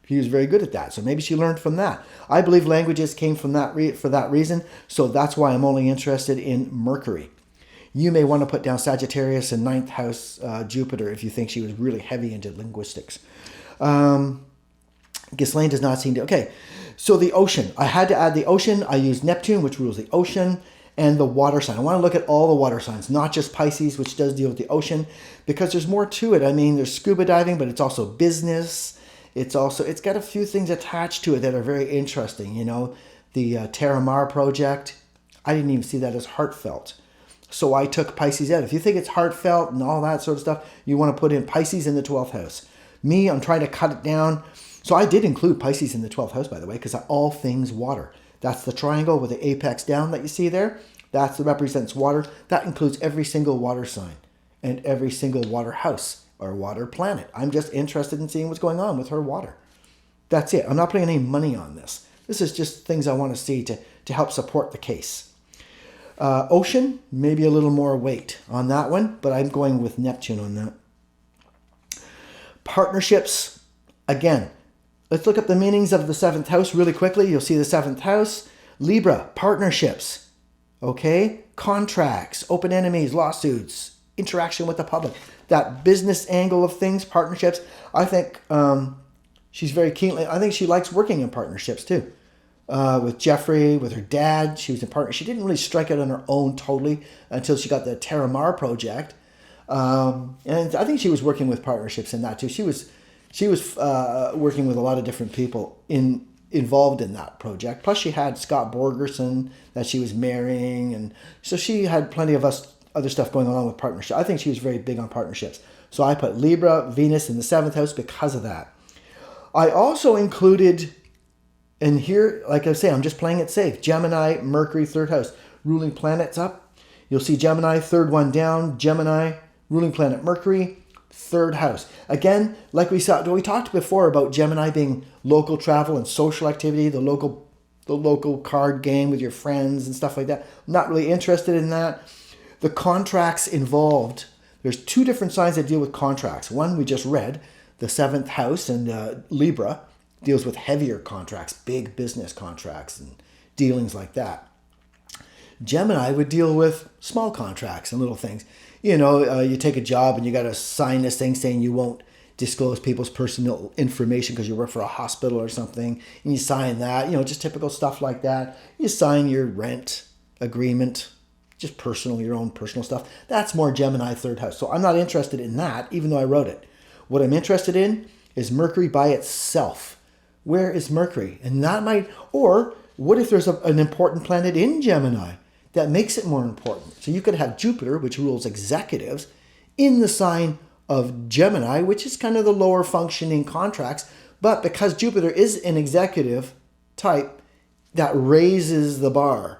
He was very good at that. So maybe she learned from that. I believe languages came from that for that reason. So that's why I'm only interested in Mercury. You may want to put down Sagittarius and 9th house Jupiter if you think she was really heavy into linguistics. Ghislaine does not seem to. Okay. So the ocean, I had to add the ocean. I used Neptune, which rules the ocean, and the water sign. I want to look at all the water signs, not just Pisces, which does deal with the ocean, because there's more to it. I mean, there's scuba diving, but it's also business. It's got a few things attached to it that are very interesting. The Terra Mar project, I didn't even see that as heartfelt. So I took Pisces out. If you think it's heartfelt and all that sort of stuff, you want to put in Pisces in the 12th house. Me, I'm trying to cut it down. So I did include Pisces in the 12th house, by the way, because all things water. That's the triangle with the apex down that you see there. That represents water. That includes every single water sign and every single water house or water planet. I'm just interested in seeing what's going on with her water. That's it. I'm not putting any money on this. This is just things I want to see to help support the case. Ocean, maybe a little more weight on that one, but I'm going with Neptune on that. Partnerships, again, let's look up the meanings of the 7th house really quickly. You'll see the 7th house. Libra, partnerships. Okay? Contracts, open enemies, lawsuits, interaction with the public. That business angle of things, partnerships. I think she's very keenly, I think she likes working in partnerships too. With Jeffrey, with her dad, she was in partnership. She didn't really strike out on her own totally until she got the Terramar project. And I think she was working with partnerships in that too. She was working with a lot of different people involved in that project. Plus she had Scott Borgerson that she was marrying. And so she had plenty of other stuff going on with partnership. I think she was very big on partnerships. So I put Libra, Venus in the 7th house because of that. I also included, and here, like I say, I'm just playing it safe, Gemini, Mercury, 3rd house. Ruling planets up. You'll see Gemini, 3rd one down. Gemini, ruling planet Mercury, 3rd house. Again, like we talked before about Gemini being local travel and social activity, the local card game with your friends and stuff like that. I'm not really interested in that. The contracts involved. There's 2 different signs that deal with contracts. One we just read, the 7th house, and Libra deals with heavier contracts, big business contracts and dealings like that. Gemini would deal with small contracts and little things. You take a job and you got to sign this thing saying you won't disclose people's personal information because you work for a hospital or something. And you sign that, just typical stuff like that. You sign your rent agreement, just your own personal stuff. That's more Gemini 3rd house. So I'm not interested in that, even though I wrote it. What I'm interested in is Mercury by itself. Where is Mercury? And that might, or what if there's an important planet in Gemini that makes it more important? So you could have Jupiter, which rules executives, in the sign of Gemini, which is kind of the lower functioning contracts. But because Jupiter is an executive type, that raises the bar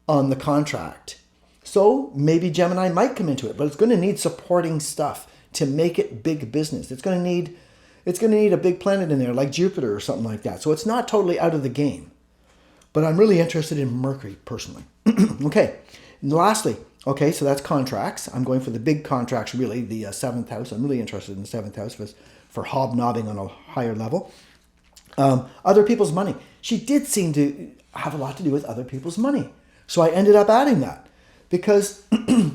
on the contract. So maybe Gemini might come into it, but it's going to need supporting stuff to make it big business. It's going to need a big planet in there like Jupiter or something like that. So it's not totally out of the game. But I'm really interested in Mercury personally. Okay. And lastly, so that's contracts. I'm going for the big contracts, really, the 7th house. I'm really interested in the 7th house for hobnobbing on a higher level. Other people's money. She did seem to have a lot to do with other people's money. So I ended up adding that because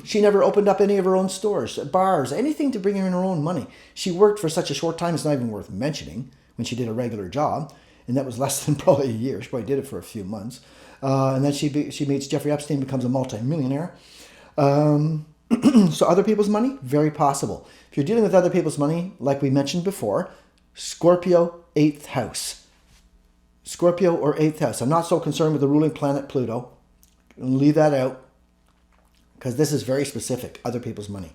she never opened up any of her own stores, bars, anything to bring her in her own money. She worked for such a short time, it's not even worth mentioning, when she did a regular job. And that was less than probably a year. She probably did it for a few months. And then she meets Jeffrey Epstein, becomes a multimillionaire. So other people's money, very possible. If you're dealing with other people's money, like we mentioned before, Scorpio, 8th house. Scorpio or 8th house. I'm not so concerned with the ruling planet Pluto. Leave that out because this is very specific, other people's money.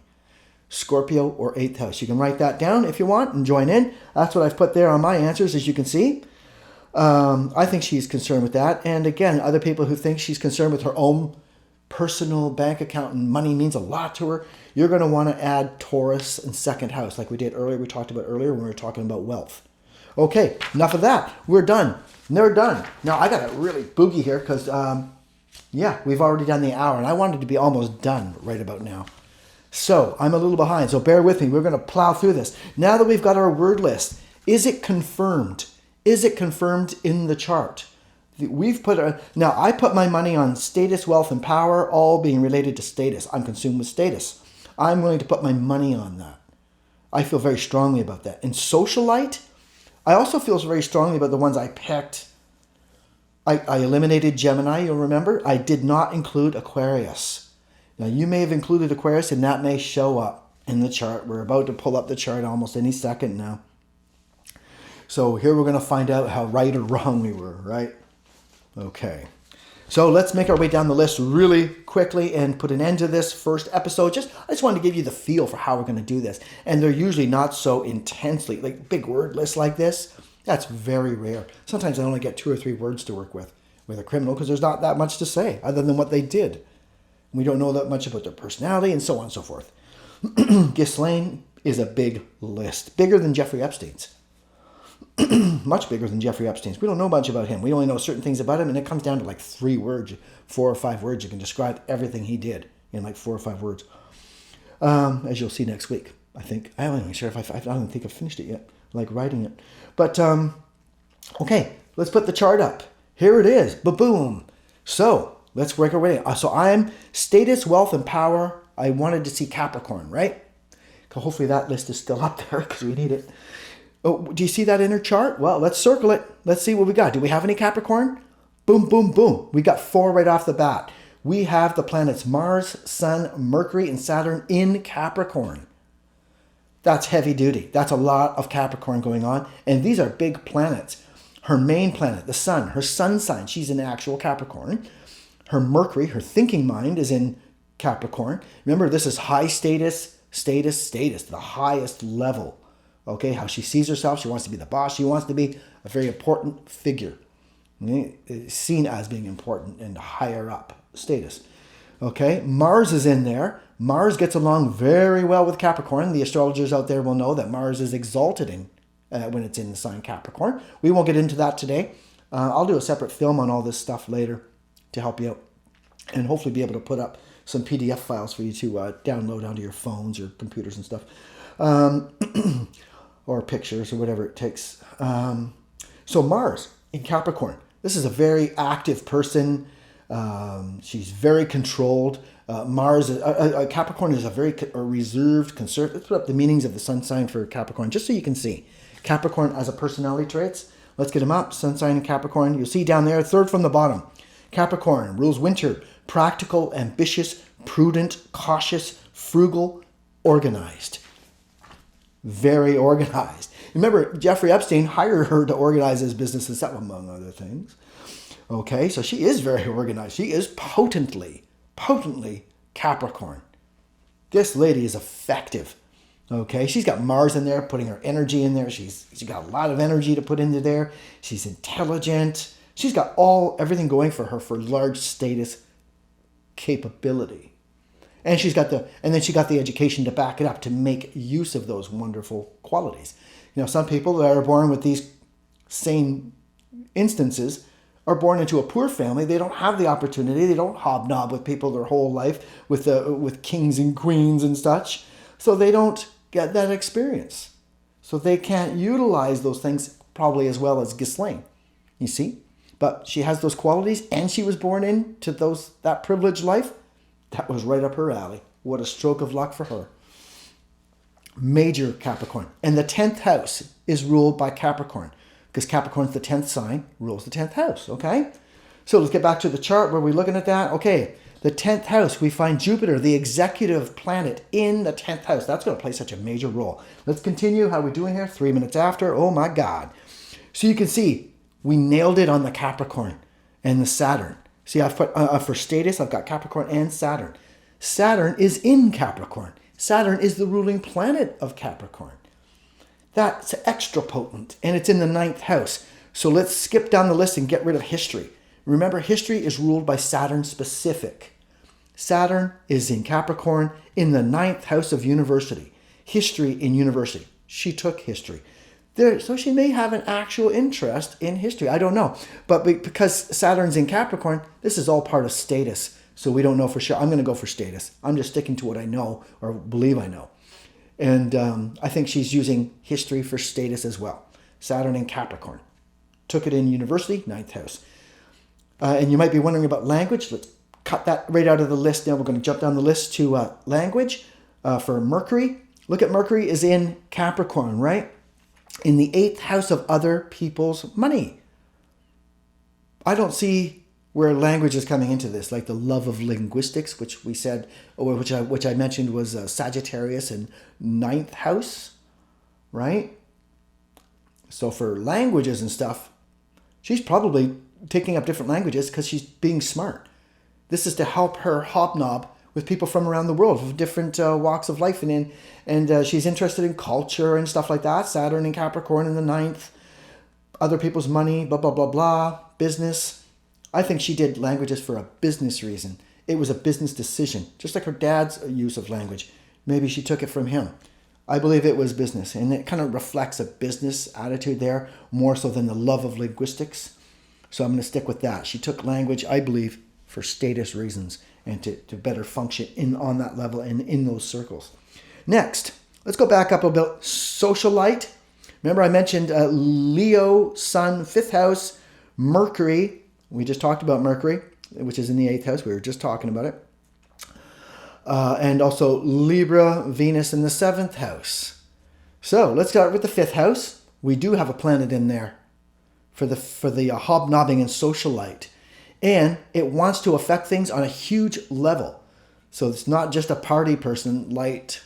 Scorpio or 8th house. You can write that down if you want and join in. That's what I've put there on my answers, as you can see. I think she's concerned with that. And again, other people who think she's concerned with her own personal bank account and money means a lot to her, you're going to want to add Taurus and 2nd house like we did earlier. We talked about earlier when we were talking about wealth. Okay, enough of that. We're done. They're done. Now, I got to really boogie here because, we've already done the hour and I wanted to be almost done right about now. So I'm a little behind, so bear with me. We're going to plow through this. Now that we've got our word list, is it confirmed? Is it confirmed in the chart? Now, I put my money on status, wealth, and power, all being related to status. I'm consumed with status. I'm willing to put my money on that. I feel very strongly about that. In socialite, I also feel very strongly about the ones I picked. I eliminated Gemini, you'll remember. I did not include Aquarius. Now, you may have included Aquarius, and that may show up in the chart. We're about to pull up the chart almost any second now. So here we're going to find out how right or wrong we were, right? Okay. So let's make our way down the list really quickly and put an end to this first episode. I just wanted to give you the feel for how we're going to do this. And they're usually not so intensely, like big word lists like this. That's very rare. Sometimes I only get 2 or 3 words to work with a criminal because there's not that much to say other than what they did. We don't know that much about their personality and so on and so forth. Ghislaine is a big list, bigger than Jeffrey Epstein's. Much bigger than Jeffrey Epstein's. We don't know much about him. We only know certain things about him, and it comes down to like 3 words, 4 or 5 words. You can describe everything he did in like 4 or 5 words. As you'll see next week, I think. I'm not even sure if I don't think I've finished it yet, like writing it. But, okay, let's put the chart up. Here it is. Ba-boom. So, let's work our way in. So I'm status, wealth, and power. I wanted to see Capricorn, right? Hopefully that list is still up there because we need it. Oh, do you see that inner chart? Well, let's circle it. Let's see what we got. Do we have any Capricorn? Boom, boom, boom. We got 4 right off the bat. We have the planets Mars, Sun, Mercury, and Saturn in Capricorn. That's heavy duty. That's a lot of Capricorn going on. And these are big planets. Her main planet, the Sun, her sun sign, she's in actual Capricorn. Her Mercury, her thinking mind, is in Capricorn. Remember, this is high status, the highest level. Okay, how she sees herself. She wants to be the boss. She wants to be a very important figure. Seen as being important and higher up status. Okay, Mars is in there. Mars gets along very well with Capricorn. The astrologers out there will know that Mars is exalted in when it's in the sign Capricorn. We won't get into that today. I'll do a separate film on all this stuff later to help you out and hopefully be able to put up some PDF files for you to download onto your phones or computers and stuff, or pictures or whatever it takes. So Mars in Capricorn. This is a very active person. She's very controlled. Capricorn is a very reserved, conservative. Let's put up the meanings of the sun sign for Capricorn, just so you can see. Capricorn as a personality traits. Let's get them up. Sun sign in Capricorn. You'll see down there, 3rd from the bottom. Capricorn rules winter. Practical, ambitious, prudent, cautious, frugal, organized. Very organized. Remember, Jeffrey Epstein hired her to organize his business and stuff, among other things. Okay, so she is very organized. She is potently Capricorn. This lady is effective. Okay, she's got Mars in there, putting her energy in there. She's got a lot of energy to put into there. She's intelligent. She's got everything going for her for large status capability. And she got the education to back it up, to make use of those wonderful qualities. You know, some people that are born with these same instances are born into a poor family. They don't have the opportunity. They don't hobnob with people their whole life with kings and queens and such. So they don't get that experience. So they can't utilize those things probably as well as Ghislaine. You see? But she has those qualities, and she was born into that privileged life. That was right up her alley. What a stroke of luck for her. Major Capricorn. And the 10th house is ruled by Capricorn, because Capricorn's the 10th sign, rules the 10th house, okay? So let's get back to the chart where we're looking at that. Okay, the 10th house, we find Jupiter, the executive planet, in the 10th house. That's going to play such a major role. Let's continue. How are we doing here? 3 minutes after. Oh my God. So you can see, we nailed it on the Capricorn and the Saturn. See, I've put, for status, I've got Capricorn and Saturn. Saturn is in Capricorn. Saturn is the ruling planet of Capricorn. That's extra potent, and it's in the 9th house. So let's skip down the list and get rid of history. Remember, history is ruled by Saturn specific. Saturn is in Capricorn in the 9th house of university. History in university. She took history. So she may have an actual interest in history. I don't know. But because Saturn's in Capricorn, this is all part of status. So we don't know for sure. I'm going to go for status. I'm just sticking to what I know or believe I know. And I think she's using history for status as well. Saturn in Capricorn. Took it in university, 9th house. And you might be wondering about language. Let's cut that right out of the list. Now we're going to jump down the list to language for Mercury. Look at Mercury is in Capricorn, right? In the 8th house of other people's money. I don't see where language is coming into this, like the love of linguistics, which we said, or which I mentioned was Sagittarius in 9th house, right? So for languages and stuff, she's probably picking up different languages because she's being smart. This is to help her hobnob with people from around the world, with different walks of life, and she's interested in culture and stuff like that. Saturn in Capricorn in the 9th, other people's money, blah, blah, blah, blah, business. I think she did languages for a business reason. It was a business decision, just like her dad's use of language. Maybe she took it from him. I believe it was business, and it kind of reflects a business attitude there, more so than the love of linguistics. So I'm going to stick with that. She took language, I believe, for status reasons and to better function on that level and in those circles. Next, let's go back up a bit. Socialite. Remember I mentioned Leo, Sun, 5th house, Mercury. We just talked about Mercury. which is in the 8th house. We were just talking about it. And also Libra, Venus in the 7th house. So let's start with the 5th house. We do have a planet in there for the hobnobbing and socialite. And it wants to affect things on a huge level. So it's not just a party person, light,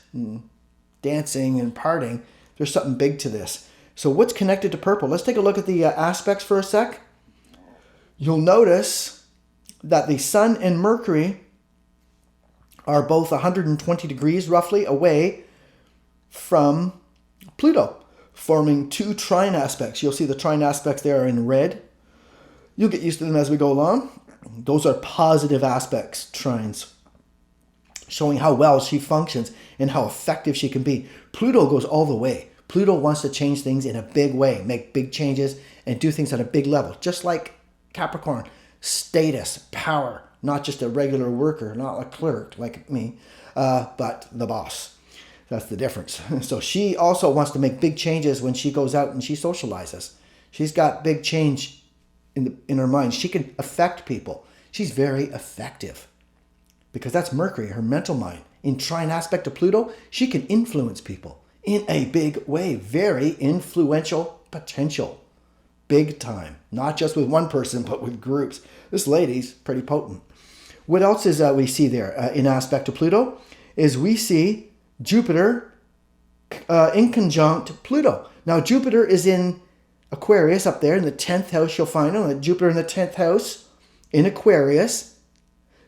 dancing and partying. There's something big to this. So what's connected to purple? Let's take a look at the aspects for a sec. You'll notice that the Sun and Mercury are both 120 degrees roughly away from Pluto, forming 2 trine aspects. You'll see the trine aspects there in red. You'll get used to them as we go along. Those are positive aspects, trines, showing how well she functions and how effective she can be. Pluto goes all the way. Pluto wants to change things in a big way, make big changes, and do things at a big level. Just like Capricorn, status, power, not just a regular worker, not a clerk like me, but the boss. That's the difference. So she also wants to make big changes when she goes out and she socializes. She's got big change in her mind. She can affect people. She's very effective because that's Mercury, her mental mind. In trine aspect of Pluto, she can influence people in a big way. Very influential potential. Big time. Not just with one person, but with groups. This lady's pretty potent. What else is we see there in aspect of Pluto is we see Jupiter in conjunct Pluto. Now Jupiter is in Aquarius up there in the 10th house. You'll find Jupiter in the 10th house in Aquarius.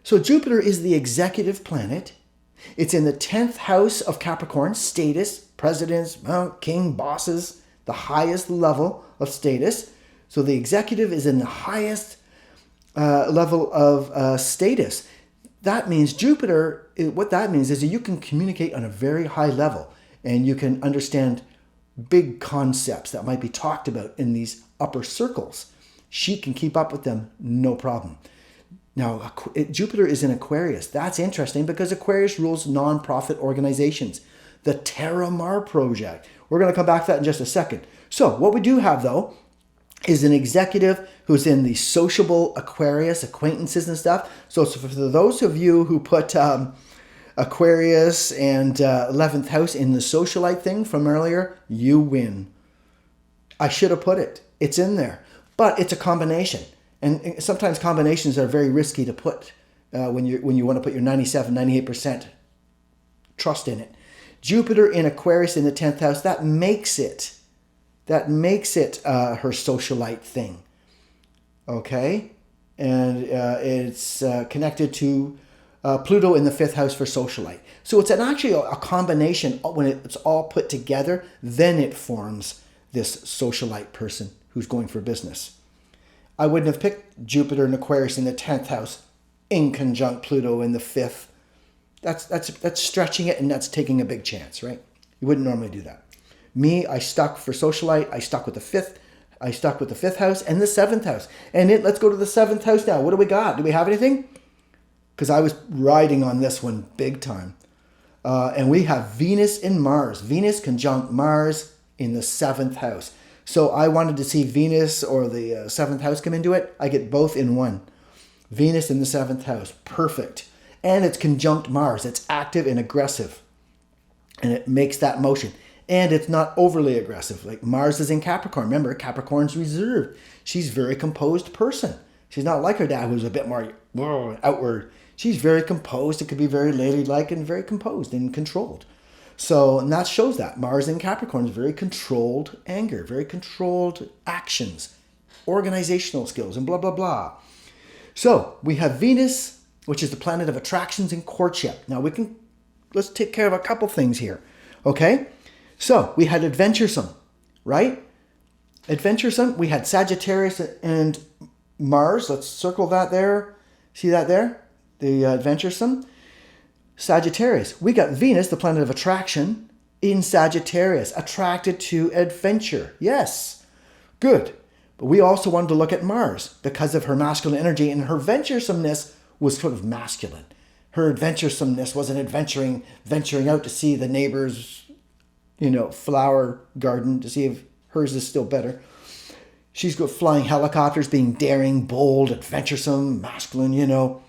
So Jupiter is the executive planet. It's in the 10th house of Capricorn, status, presidents, king, bosses, the highest level of status. So the executive is in the highest level of status. That means Jupiter, what that means is that you can communicate on a very high level and you can understand big concepts that might be talked about in these upper circles. She can keep up with them, no problem. Now, Jupiter is in Aquarius. That's interesting because Aquarius rules non-profit organizations. The Terra-Mar project. We're going to come back to that in just a second. So what we do have, though, is an executive who's in the sociable Aquarius, acquaintances and stuff. So for those of you who put Aquarius and 11th house in the socialite thing from earlier, you win. I should have put it. It's in there. But it's a combination. And sometimes combinations are very risky to put when you want to put your 97, 98% trust in it. Jupiter in Aquarius in the 10th house, that makes it her socialite thing. Okay? And it's connected to Pluto in the 5th house for socialite. So it's actually a combination. When it's all put together, then it forms this socialite person who's going for business. I wouldn't have picked Jupiter and Aquarius in the 10th house in conjunct Pluto in the 5th. That's stretching it and that's taking a big chance, right? You wouldn't normally do that. Me, I stuck for socialite. I stuck with the 5th. I stuck with the 5th house and the 7th house. And let's go to the 7th house now. What do we got? Do we have anything? Because I was riding on this one big time. And we have Venus and Mars. Venus conjunct Mars in the 7th house. So I wanted to see Venus or the 7th house come into it. I get both in one. Venus in the 7th house. Perfect. And it's conjunct Mars. It's active and aggressive. And it makes that motion. And it's not overly aggressive. Like Mars is in Capricorn. Remember, Capricorn's reserved. She's a very composed person. She's not like her dad who's a bit more outward. She's very composed. It could be very ladylike and very composed and controlled. So, and that shows that. Mars in Capricorn is very controlled anger, very controlled actions, organizational skills, and blah, blah, blah. So, we have Venus, which is the planet of attractions and courtship. Now, let's take care of a couple things here, okay? So, we had adventuresome, right? Adventuresome, we had Sagittarius and Mars. Let's circle that there. See that there? The adventuresome. Sagittarius. We got Venus, the planet of attraction, in Sagittarius, attracted to adventure. Yes, good. But we also wanted to look at Mars because of her masculine energy, and her venturesomeness was sort of masculine. Her adventuresomeness wasn't venturing out to see the neighbor's, flower garden to see if hers is still better. She's got flying helicopters, being daring, bold, adventuresome, masculine,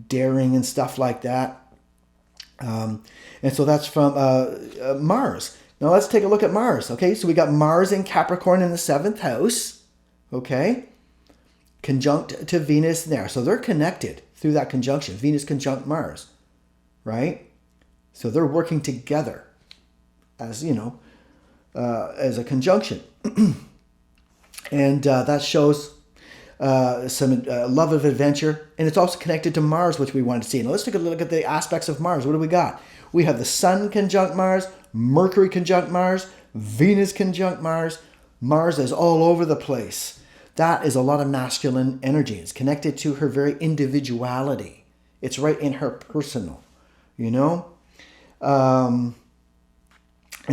daring and stuff like that. And so that's from Mars. Now let's take a look at Mars. Okay, so we got Mars in Capricorn in the 7th house. Okay, conjunct to Venus there. So they're connected through that conjunction. Venus conjunct Mars, right? So they're working together as, as a conjunction. And that shows some love of adventure. And it's also connected to Mars, which we wanted to see. Now let's take a look at the aspects of Mars. What do we got? We have the Sun conjunct Mars, Mercury conjunct Mars, Venus conjunct Mars. Mars is all over the place. That is a lot of masculine energy. It's connected to her very individuality. It's right in her personal, And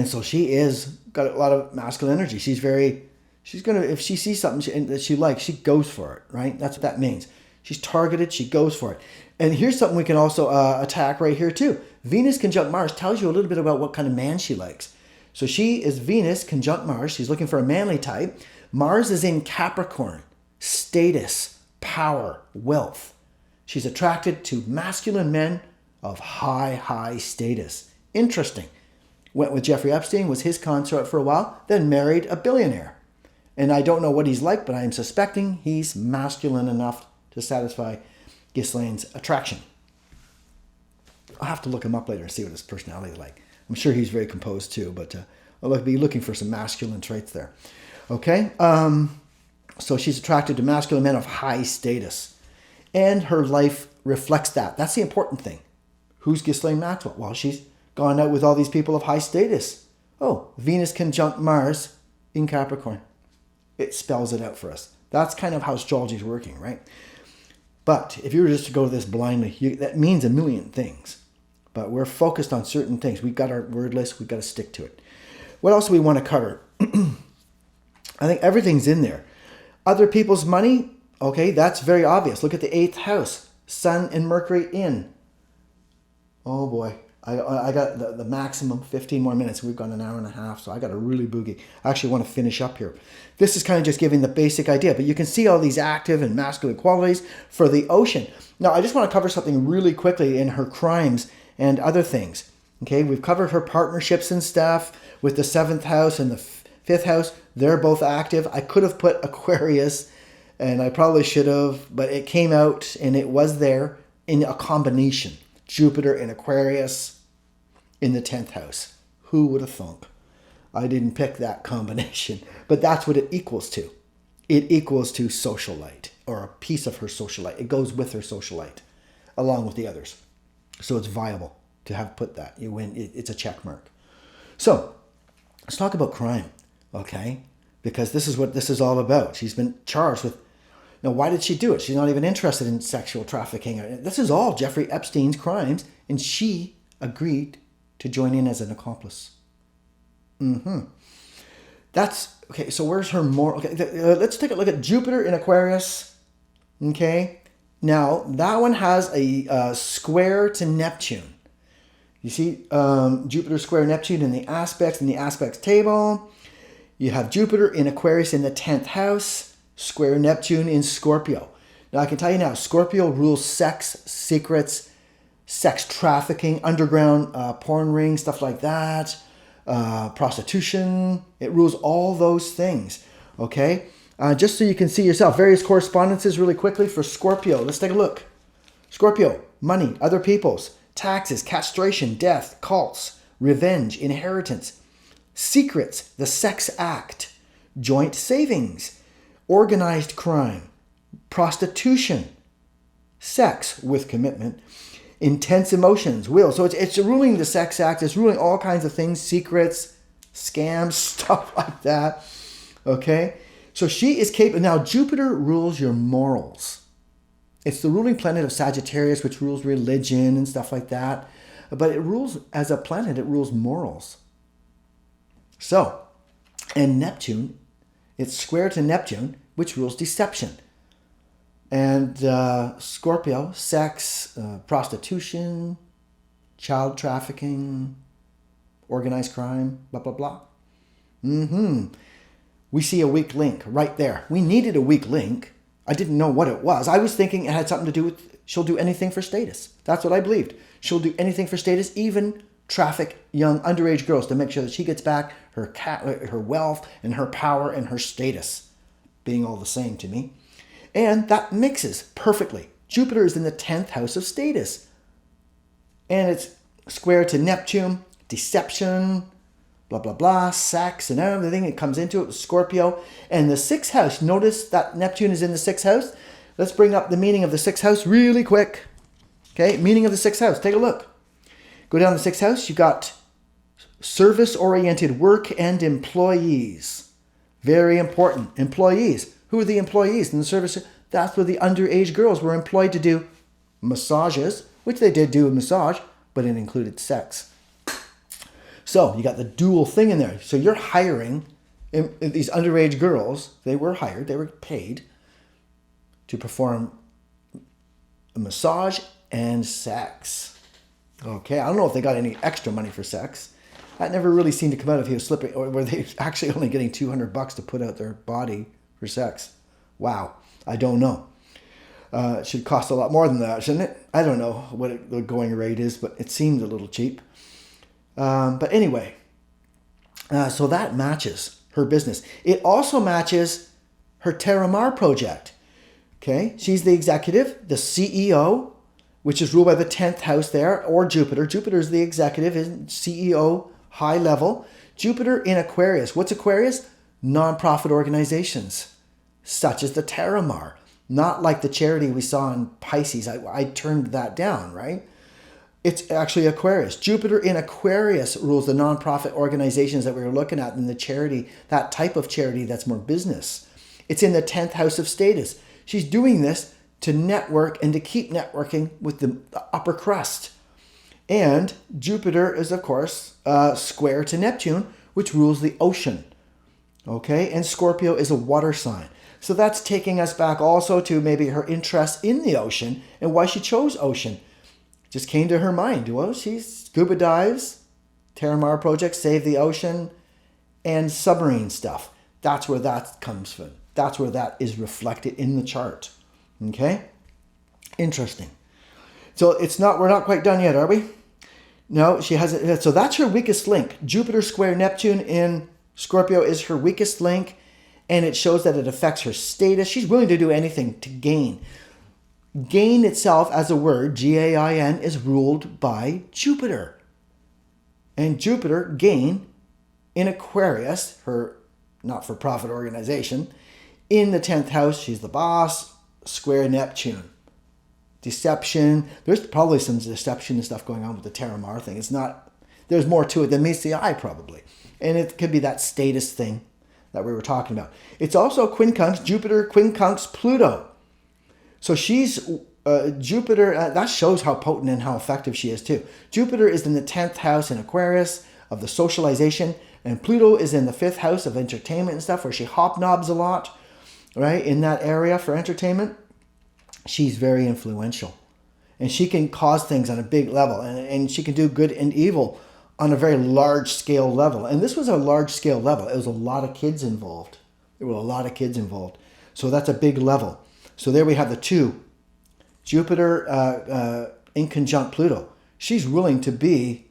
so she is got a lot of masculine energy. She's going to, if she sees something that she likes, she goes for it, right? That's what that means. She's targeted, she goes for it. And here's something we can also attack right here too. Venus conjunct Mars tells you a little bit about what kind of man she likes. So she is Venus conjunct Mars. She's looking for a manly type. Mars is in Capricorn. Status, power, wealth. She's attracted to masculine men of high status. Interesting. Went with Jeffrey Epstein, was his consort for a while, then married a billionaire. And I don't know what he's like, but I am suspecting he's masculine enough to satisfy Ghislaine's attraction. I'll have to look him up later and see what his personality is like. I'm sure he's very composed too, but I'll be looking for some masculine traits there. Okay, so she's attracted to masculine men of high status. And her life reflects that. That's the important thing. Who's Ghislaine Maxwell? Well, she's gone out with all these people of high status. Oh, Venus conjunct Mars in Capricorn. It spells it out for us. That's kind of how astrology is working, right? But if you were just to go to this blindly, that means a million things. But we're focused on certain things. We've got our word list. We've got to stick to it. What else do we want to cover? I think everything's in there. Other people's money, okay, that's very obvious. Look at the 8th house. Sun and Mercury in. Oh boy. I got the maximum 15 more minutes. We've got an hour and a half, so I got a really boogie. I actually want to finish up here. This is kind of just giving the basic idea, but you can see all these active and masculine qualities for the ocean. Now, I just want to cover something really quickly in her crimes and other things. Okay, we've covered her partnerships and stuff with the 7th house and the 5th house. They're both active. I could have put Aquarius, and I probably should have, but it came out and it was there in a combination. Jupiter in Aquarius in the 10th house. Who would have thunk? I didn't pick that combination, but that's what it equals to. It equals to socialite, or a piece of her socialite. It goes with her socialite, along with the others. So it's viable to have put that. You win. It's a check mark. So let's talk about crime, okay? Because this is what this is all about. She's been charged with. Now, why did she do it? She's not even interested in sexual trafficking. This is all Jeffrey Epstein's crimes, and she agreed to join in as an accomplice. That's, okay, so where's her moral? Okay, let's take a look at Jupiter in Aquarius, okay? Now, that one has a square to Neptune. You see Jupiter square Neptune in the aspects table. You have Jupiter in Aquarius in the 10th house. Square Neptune in Scorpio. Now, I can tell you now, Scorpio rules sex, secrets, sex trafficking, underground porn rings, stuff like that, prostitution. It rules all those things, okay? Just so you can see yourself, various correspondences really quickly for Scorpio. Let's take a look. Scorpio, money, other people's, taxes, castration, death, cults, revenge, inheritance, secrets, the sex act, joint savings, organized crime, prostitution, sex with commitment, intense emotions, will. So it's ruling the sex act. It's ruling all kinds of things, secrets, scams, stuff like that. Okay? So she is capable. Now, Jupiter rules your morals. It's the ruling planet of Sagittarius, which rules religion and stuff like that. But it rules, as a planet, it rules morals. So, and Neptune, it's square to Neptune, which rules deception. And Scorpio, sex, prostitution, child trafficking, organized crime, blah, blah, blah. we see a weak link right there. We needed a weak link. I didn't know what it was. I was thinking it had something to do with she'll do anything for status. That's what I believed. She'll do anything for status, even traffic young underage girls to make sure that she gets back her wealth and her power and her status, being all the same to me. And that mixes perfectly. Jupiter is in the 10th house of status. And it's square to Neptune, deception, blah, blah, blah, sex and everything. It comes into it with Scorpio. And the 6th house, notice that Neptune is in the 6th house. Let's bring up the meaning of the 6th house really quick. Okay, meaning of the 6th house. Take a look. Go down the 6th house. You got service-oriented work and employees. Very important. Employees. Who are the employees in the service? That's where the underage girls were employed to do massages, which they did do a massage, but it included sex. So you got the dual thing in there. So you're hiring these underage girls. They were hired. They were paid to perform a massage and sex. Okay, I don't know if they got any extra money for sex. That never really seemed to come out if he was slipping, or were they actually only getting $200 to put out their body for sex? Wow, I don't know. It should cost a lot more than that, shouldn't it? I don't know what the going rate is, but it seemed a little cheap. But anyway, so that matches her business. It also matches her Terramar project. Okay, she's the executive, the CEO, which is ruled by the 10th house there, or Jupiter. Jupiter is the executive, is CEO, high level. Jupiter in Aquarius. What's Aquarius? Non-profit organizations, such as the Terramar. Not like the charity we saw in Pisces. I turned that down, right? It's actually Aquarius. Jupiter in Aquarius rules the non-profit organizations that we were looking at in the charity, that type of charity that's more business. It's in the 10th house of status. She's doing this to network and to keep networking with the upper crust. And Jupiter is, of course, square to Neptune, which rules the ocean. Okay, and Scorpio is a water sign. So that's taking us back also to maybe her interest in the ocean and why she chose ocean. Just came to her mind. Well, she scuba dives, Terramar project, Save the Ocean, and submarine stuff. That's where that comes from. That's where that is reflected in the chart. Okay? Interesting. So we're not quite done yet, are we? No, she hasn't. So that's her weakest link. Jupiter square Neptune in Scorpio is her weakest link, and it shows that it affects her status. She's willing to do anything to gain. Gain itself as a word, G-A-I-N, is ruled by Jupiter. And Jupiter, gain, in Aquarius, her not-for-profit organization, in the 10th house, she's the boss, square Neptune. Deception. There's probably some deception and stuff going on with the Terramar thing. There's more to it than meets the eye, probably. And it could be that status thing that we were talking about. It's also quincunx, Jupiter, quincunx, Pluto. So she's Jupiter, that shows how potent and how effective she is too. Jupiter is in the 10th house in Aquarius of the socialization, and Pluto is in the 5th house of entertainment and stuff, where she hobnobs a lot, right, in that area for entertainment. She's very influential, and she can cause things on a big level, and she can do good and evil on a very large scale level. And this was a large scale level. It was a lot of kids involved. There were a lot of kids involved. So that's a big level. So there we have the two. Jupiter in conjunct Pluto. She's willing to be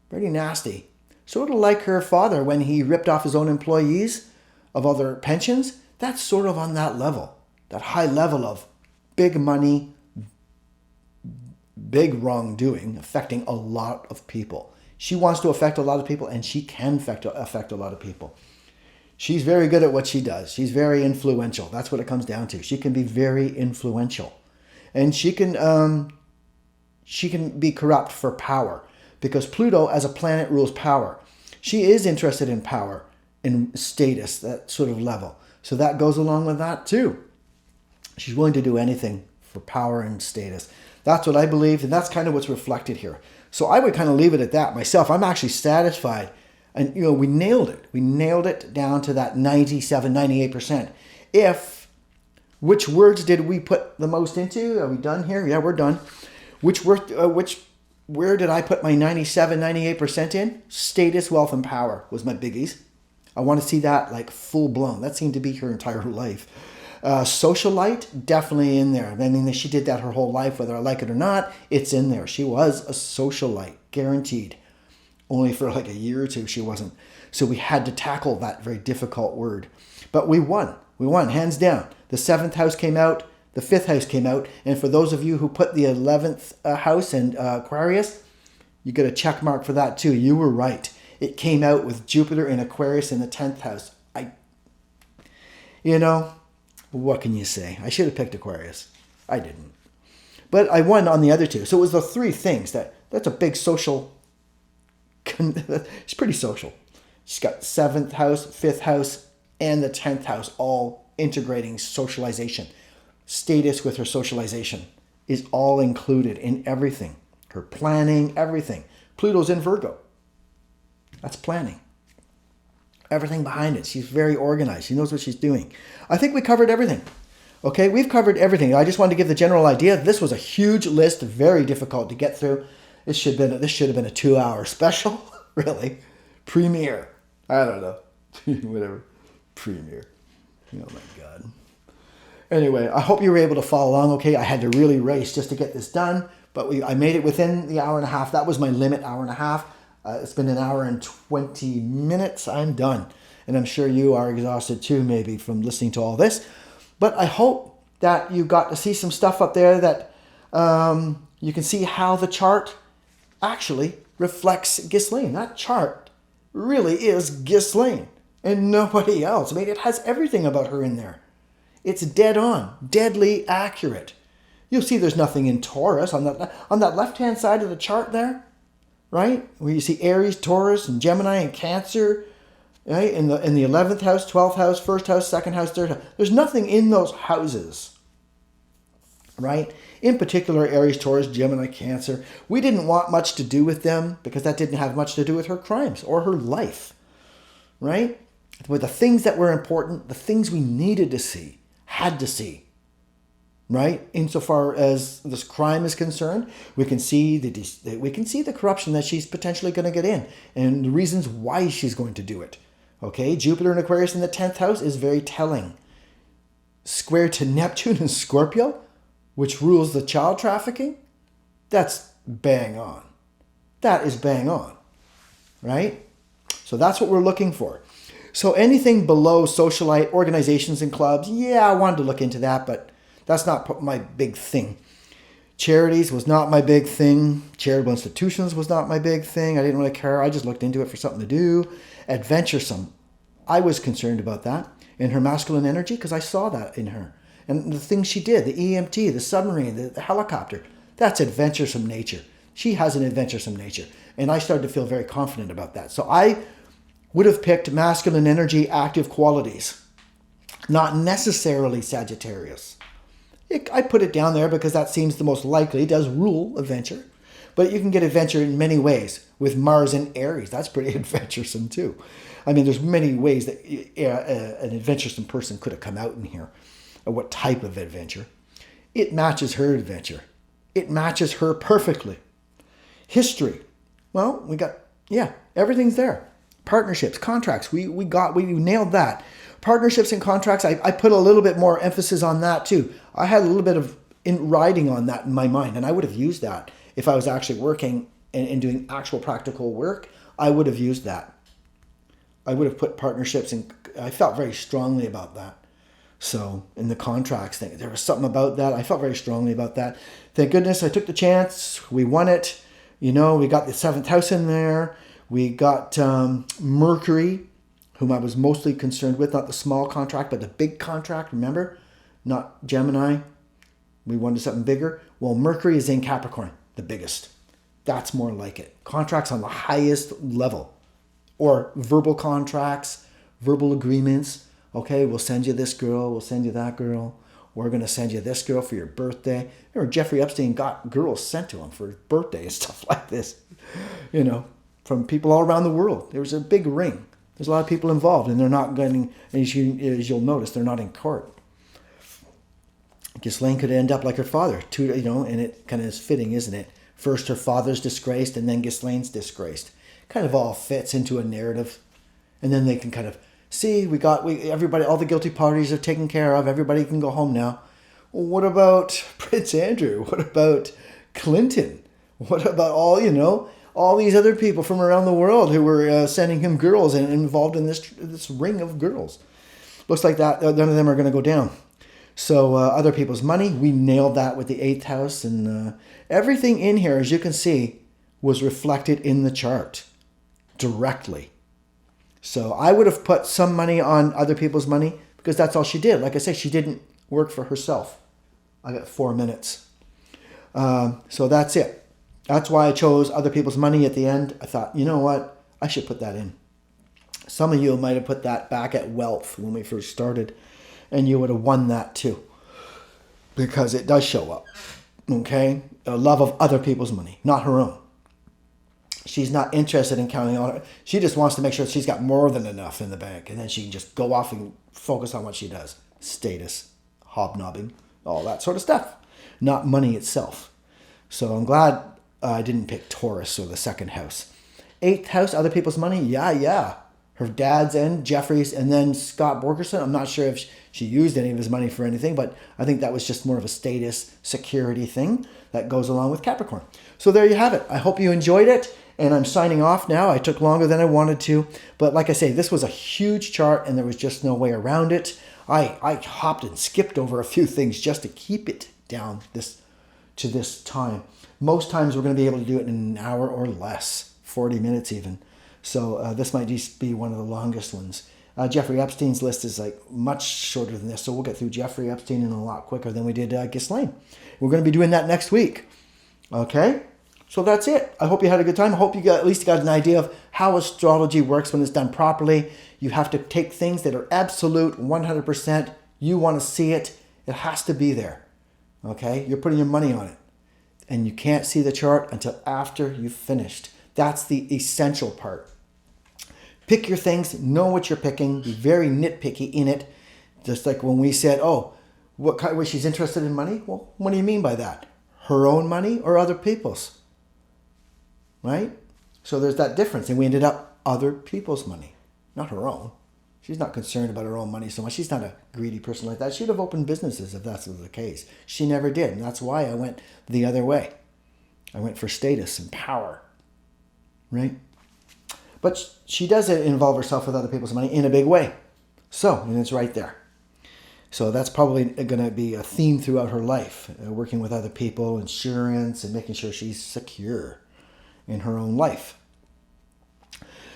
pretty nasty. Sort of like her father when he ripped off his own employees of all their pensions. That's sort of on that level. That high level of big money, big wrongdoing affecting a lot of people. She wants to affect a lot of people, and she can affect a lot of people. She's very good at what she does. She's very influential. That's what it comes down to. She can be very influential. And she can be corrupt for power, because Pluto as a planet rules power. She is interested in power and status, that sort of level. So that goes along with that too. She's willing to do anything for power and status. That's what I believe, and that's kind of what's reflected here. So I would kind of leave it at that myself. I'm actually satisfied. And, we nailed it. We nailed it down to that 97, 98%. Which words did we put the most into? Are we done here? Yeah, we're done. Where did I put my 97, 98% in? Status, wealth, and power was my biggies. I want to see that like full blown. That seemed to be her entire life. Socialite, definitely in there. I mean, she did that her whole life, whether I like it or not, it's in there. She was a socialite, guaranteed. Only for like a year or two she wasn't. So we had to tackle that very difficult word. But we won. We won, hands down. The 7th house came out. The 5th house came out. And for those of you who put the 11th house in Aquarius, you get a check mark for that too. You were right. It came out with Jupiter in Aquarius in the 10th house. What can you say? I should have picked Aquarius. I didn't. But I won on the other two. So it was the three things. That's a big social... It's pretty social. She's got 7th house, 5th house, and the 10th house all integrating socialization. Status with her socialization is all included in everything. Her planning, everything. Pluto's in Virgo. That's planning. Everything behind it. She's very organized. She knows what she's doing. I think we covered everything. Okay, we've covered everything. I just wanted to give the general idea. This was a huge list, very difficult to get through. This should have been a 2-hour special, really. Premiere. I don't know. Whatever. Premiere. Oh my God. Anyway, I hope you were able to follow along. Okay, I had to really race just to get this done, but I made it within the hour and a half. That was my limit, hour and a half. It's been an hour and 20 minutes. I'm done. And I'm sure you are exhausted too, maybe, from listening to all this. But I hope that you got to see some stuff up there that you can see how the chart actually reflects Ghislaine. That chart really is Ghislaine and nobody else. I mean, it has everything about her in there. It's dead on, deadly accurate. You'll see there's nothing in Taurus on that left-hand side of the chart there. Right? Where you see Aries, Taurus, and Gemini, and Cancer, right? In the 11th house, 12th house, 1st house, 2nd house, 3rd house. There's nothing in those houses, right? In particular, Aries, Taurus, Gemini, Cancer. We didn't want much to do with them because that didn't have much to do with her crimes or her life, right? With the things that were important, the things we needed to see, had to see. Right, insofar as this crime is concerned, we can see the corruption that she's potentially going to get in, and the reasons why she's going to do it. Okay, Jupiter in Aquarius in the 10th house is very telling. Square to Neptune in Scorpio, which rules the child trafficking. That's bang on. That is bang on, right? So that's what we're looking for. So anything below socialite organizations and clubs, yeah, I wanted to look into that, but that's not my big thing. Charities was not my big thing. Charitable institutions was not my big thing. I didn't really care. I just looked into it for something to do. Adventuresome. I was concerned about that in her masculine energy because I saw that in her. And the things she did, the EMT, the submarine, the helicopter, that's adventuresome nature. She has an adventuresome nature. And I started to feel very confident about that. So I would have picked masculine energy, active qualities, not necessarily Sagittarius. I put it down there because that seems the most likely. It does rule adventure. But you can get adventure in many ways. With Mars in Aries, that's pretty adventuresome too. I mean, there's many ways that an adventuresome person could have come out in here. What type of adventure. It matches her adventure. It matches her perfectly. History. Well, we got, everything's there. Partnerships, contracts, we nailed that. Partnerships and contracts, I put a little bit more emphasis on that too. I had a little bit of writing on that in my mind, and I would have used that if I was actually working and doing actual practical work. I would have used that. I would have put partnerships, and I felt very strongly about that. So in the contracts thing, there was something about that. I felt very strongly about that. Thank goodness I took the chance. We won it. We got the 7th house in there. We got Mercury, whom I was mostly concerned with, not the small contract, but the big contract, remember? Not Gemini. We wanted something bigger. Well, Mercury is in Capricorn, the biggest. That's more like it. Contracts on the highest level. Or verbal contracts, verbal agreements. Okay, we'll send you this girl, we'll send you that girl. We're going to send you this girl for your birthday. Remember, Jeffrey Epstein got girls sent to him for his birthday and stuff like this. From people all around the world. There was a big ring. There's a lot of people involved, and they're not getting, as you'll notice, they're not in court. Ghislaine could end up like her father, too, and it kind of is fitting, isn't it? First her father's disgraced, and then Ghislaine's disgraced. Kind of all fits into a narrative. And then they can kind of see, everybody, all the guilty parties are taken care of. Everybody can go home now. Well, what about Prince Andrew? What about Clinton? What about all these other people from around the world who were sending him girls and involved in this ring of girls? Looks like that none of them are going to go down. So other people's money, we nailed that with the 8th house. And everything in here, as you can see, was reflected in the chart directly. So I would have put some money on other people's money because that's all she did. Like I say, she didn't work for herself. I got 4 minutes. So that's it. That's why I chose other people's money at the end. I thought, you know what? I should put that in. Some of you might have put that back at wealth when we first started, and you would have won that too, because it does show up. Okay? A love of other people's money, not her own. She's not interested in counting on it. She just wants to make sure she's got more than enough in the bank, and then she can just go off and focus on what she does. Status, hobnobbing, all that sort of stuff. Not money itself. So I'm glad I didn't pick Taurus or the 2nd house. 8th house, other people's money? Yeah. Her dad's and Jeffrey's, and then Scott Borgerson. I'm not sure if she used any of his money for anything, but I think that was just more of a status security thing that goes along with Capricorn. So there you have it. I hope you enjoyed it, and I'm signing off now. I took longer than I wanted to, but like I say, this was a huge chart, and there was just no way around it. I hopped and skipped over a few things just to keep it down to this time. Most times we're going to be able to do it in an hour or less, 40 minutes even. So this might just be one of the longest ones. Jeffrey Epstein's list is like much shorter than this, so we'll get through Jeffrey Epstein in a lot quicker than we did Ghislaine. We're going to be doing that next week. Okay? So that's it. I hope you had a good time. I hope you at least got an idea of how astrology works when it's done properly. You have to take things that are absolute, 100%. You want to see it. It has to be there. Okay? You're putting your money on it. And you can't see the chart until after you've finished. That's the essential part. Pick your things, know what you're picking, be very nitpicky in it. Just like when we said, what kind of way she's interested in money? Well, what do you mean by that? Her own money or other people's? Right? So there's that difference. And we ended up other people's money, not her own. She's not concerned about her own money so much. She's not a greedy person like that. She'd have opened businesses if that's the case. She never did. And that's why I went the other way. I went for status and power. Right? But she does involve herself with other people's money in a big way. So, and it's right there. So that's probably going to be a theme throughout her life, working with other people, insurance, and making sure she's secure in her own life.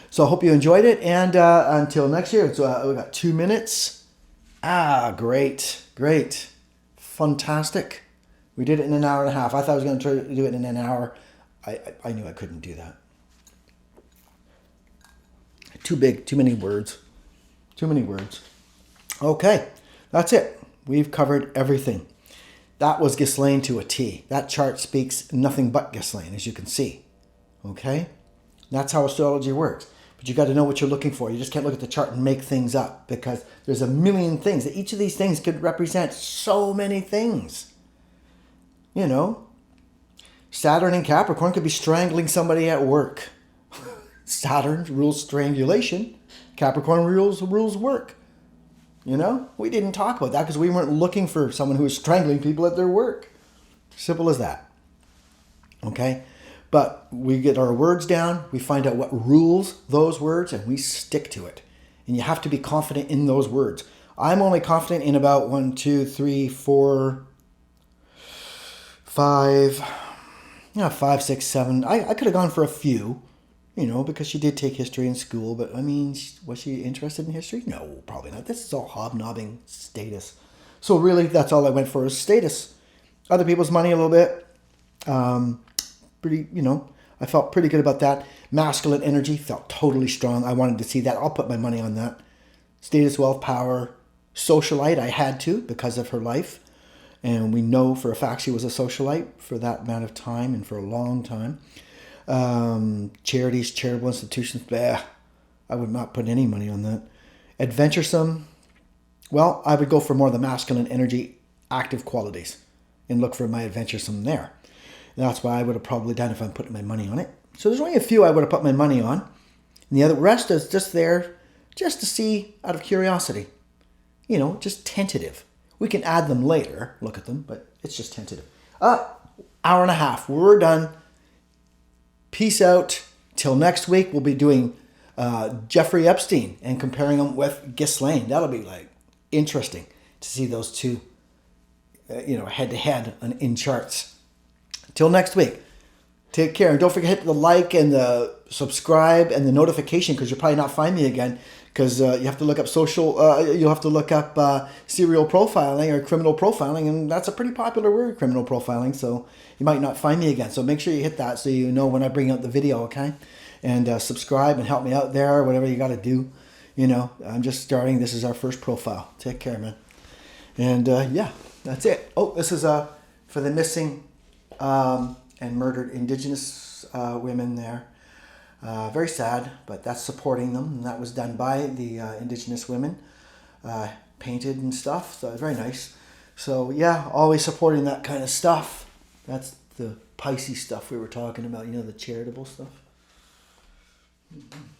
So I hope you enjoyed it. And until next year, we've got 2 minutes. Great. Fantastic. We did it in an hour and a half. I thought I was going to try to do it in an hour. I knew I couldn't do that. Too big, too many words. Okay, that's it. We've covered everything. That was Ghislaine to a T. That chart speaks nothing but Ghislaine, as you can see. Okay? That's how astrology works. But you got to know what you're looking for. You just can't look at the chart and make things up, because there's a million things. Each of these things could represent so many things. You know, Saturn in Capricorn could be strangling somebody at work. Saturn rules strangulation. Capricorn rules work. You know, we didn't talk about that because we weren't looking for someone who was strangling people at their work. Simple as that. Okay? But we get our words down, we find out what rules those words, and we stick to it. And you have to be confident in those words. I'm only confident in about 1, 2, 3, 4, 5, 5, 6, 7. I could have gone for a few. You know, because she did take history in school, but I mean, was she interested in history? No, probably not. This is all hobnobbing status. So really, that's all I went for is status. Other people's money a little bit. I felt pretty good about that. Masculine energy, felt totally strong. I wanted to see that. I'll put my money on that. Status, wealth, power. Socialite, I had to because of her life. And we know for a fact she was a socialite for that amount of time and for a long time. Charities, charitable institutions, I would not put any money on that. Adventuresome, well, I would go for more of the masculine energy, active qualities, and look for my adventuresome there. And that's why I would have probably done if I'm putting my money on it. So there's only a few I would have put my money on. And the rest is just there just to see out of curiosity. You know, just tentative. We can add them later, look at them, but it's just tentative. Hour and a half. We're done. Peace out. Till next week, we'll be doing Jeffrey Epstein and comparing him with Ghislaine. That'll be like interesting to see those two, head to head in charts. Till next week. Take care. And don't forget to hit the like and the subscribe and the notification, because you'll probably not find me again, because you have to look up you'll have to look up serial profiling or criminal profiling, and that's a pretty popular word, criminal profiling, so you might not find me again. So make sure you hit that so you know when I bring out the video, okay? And subscribe and help me out there, whatever you got to do. I'm just starting. This is our first profile. Take care, man. And yeah, that's it. Oh, this is for the missing and murdered Indigenous women there. Very sad, but that's supporting them. And that was done by the Indigenous women, painted and stuff. So very nice. So yeah, always supporting that kind of stuff. That's the Pisces stuff we were talking about, the charitable stuff. Mm-hmm.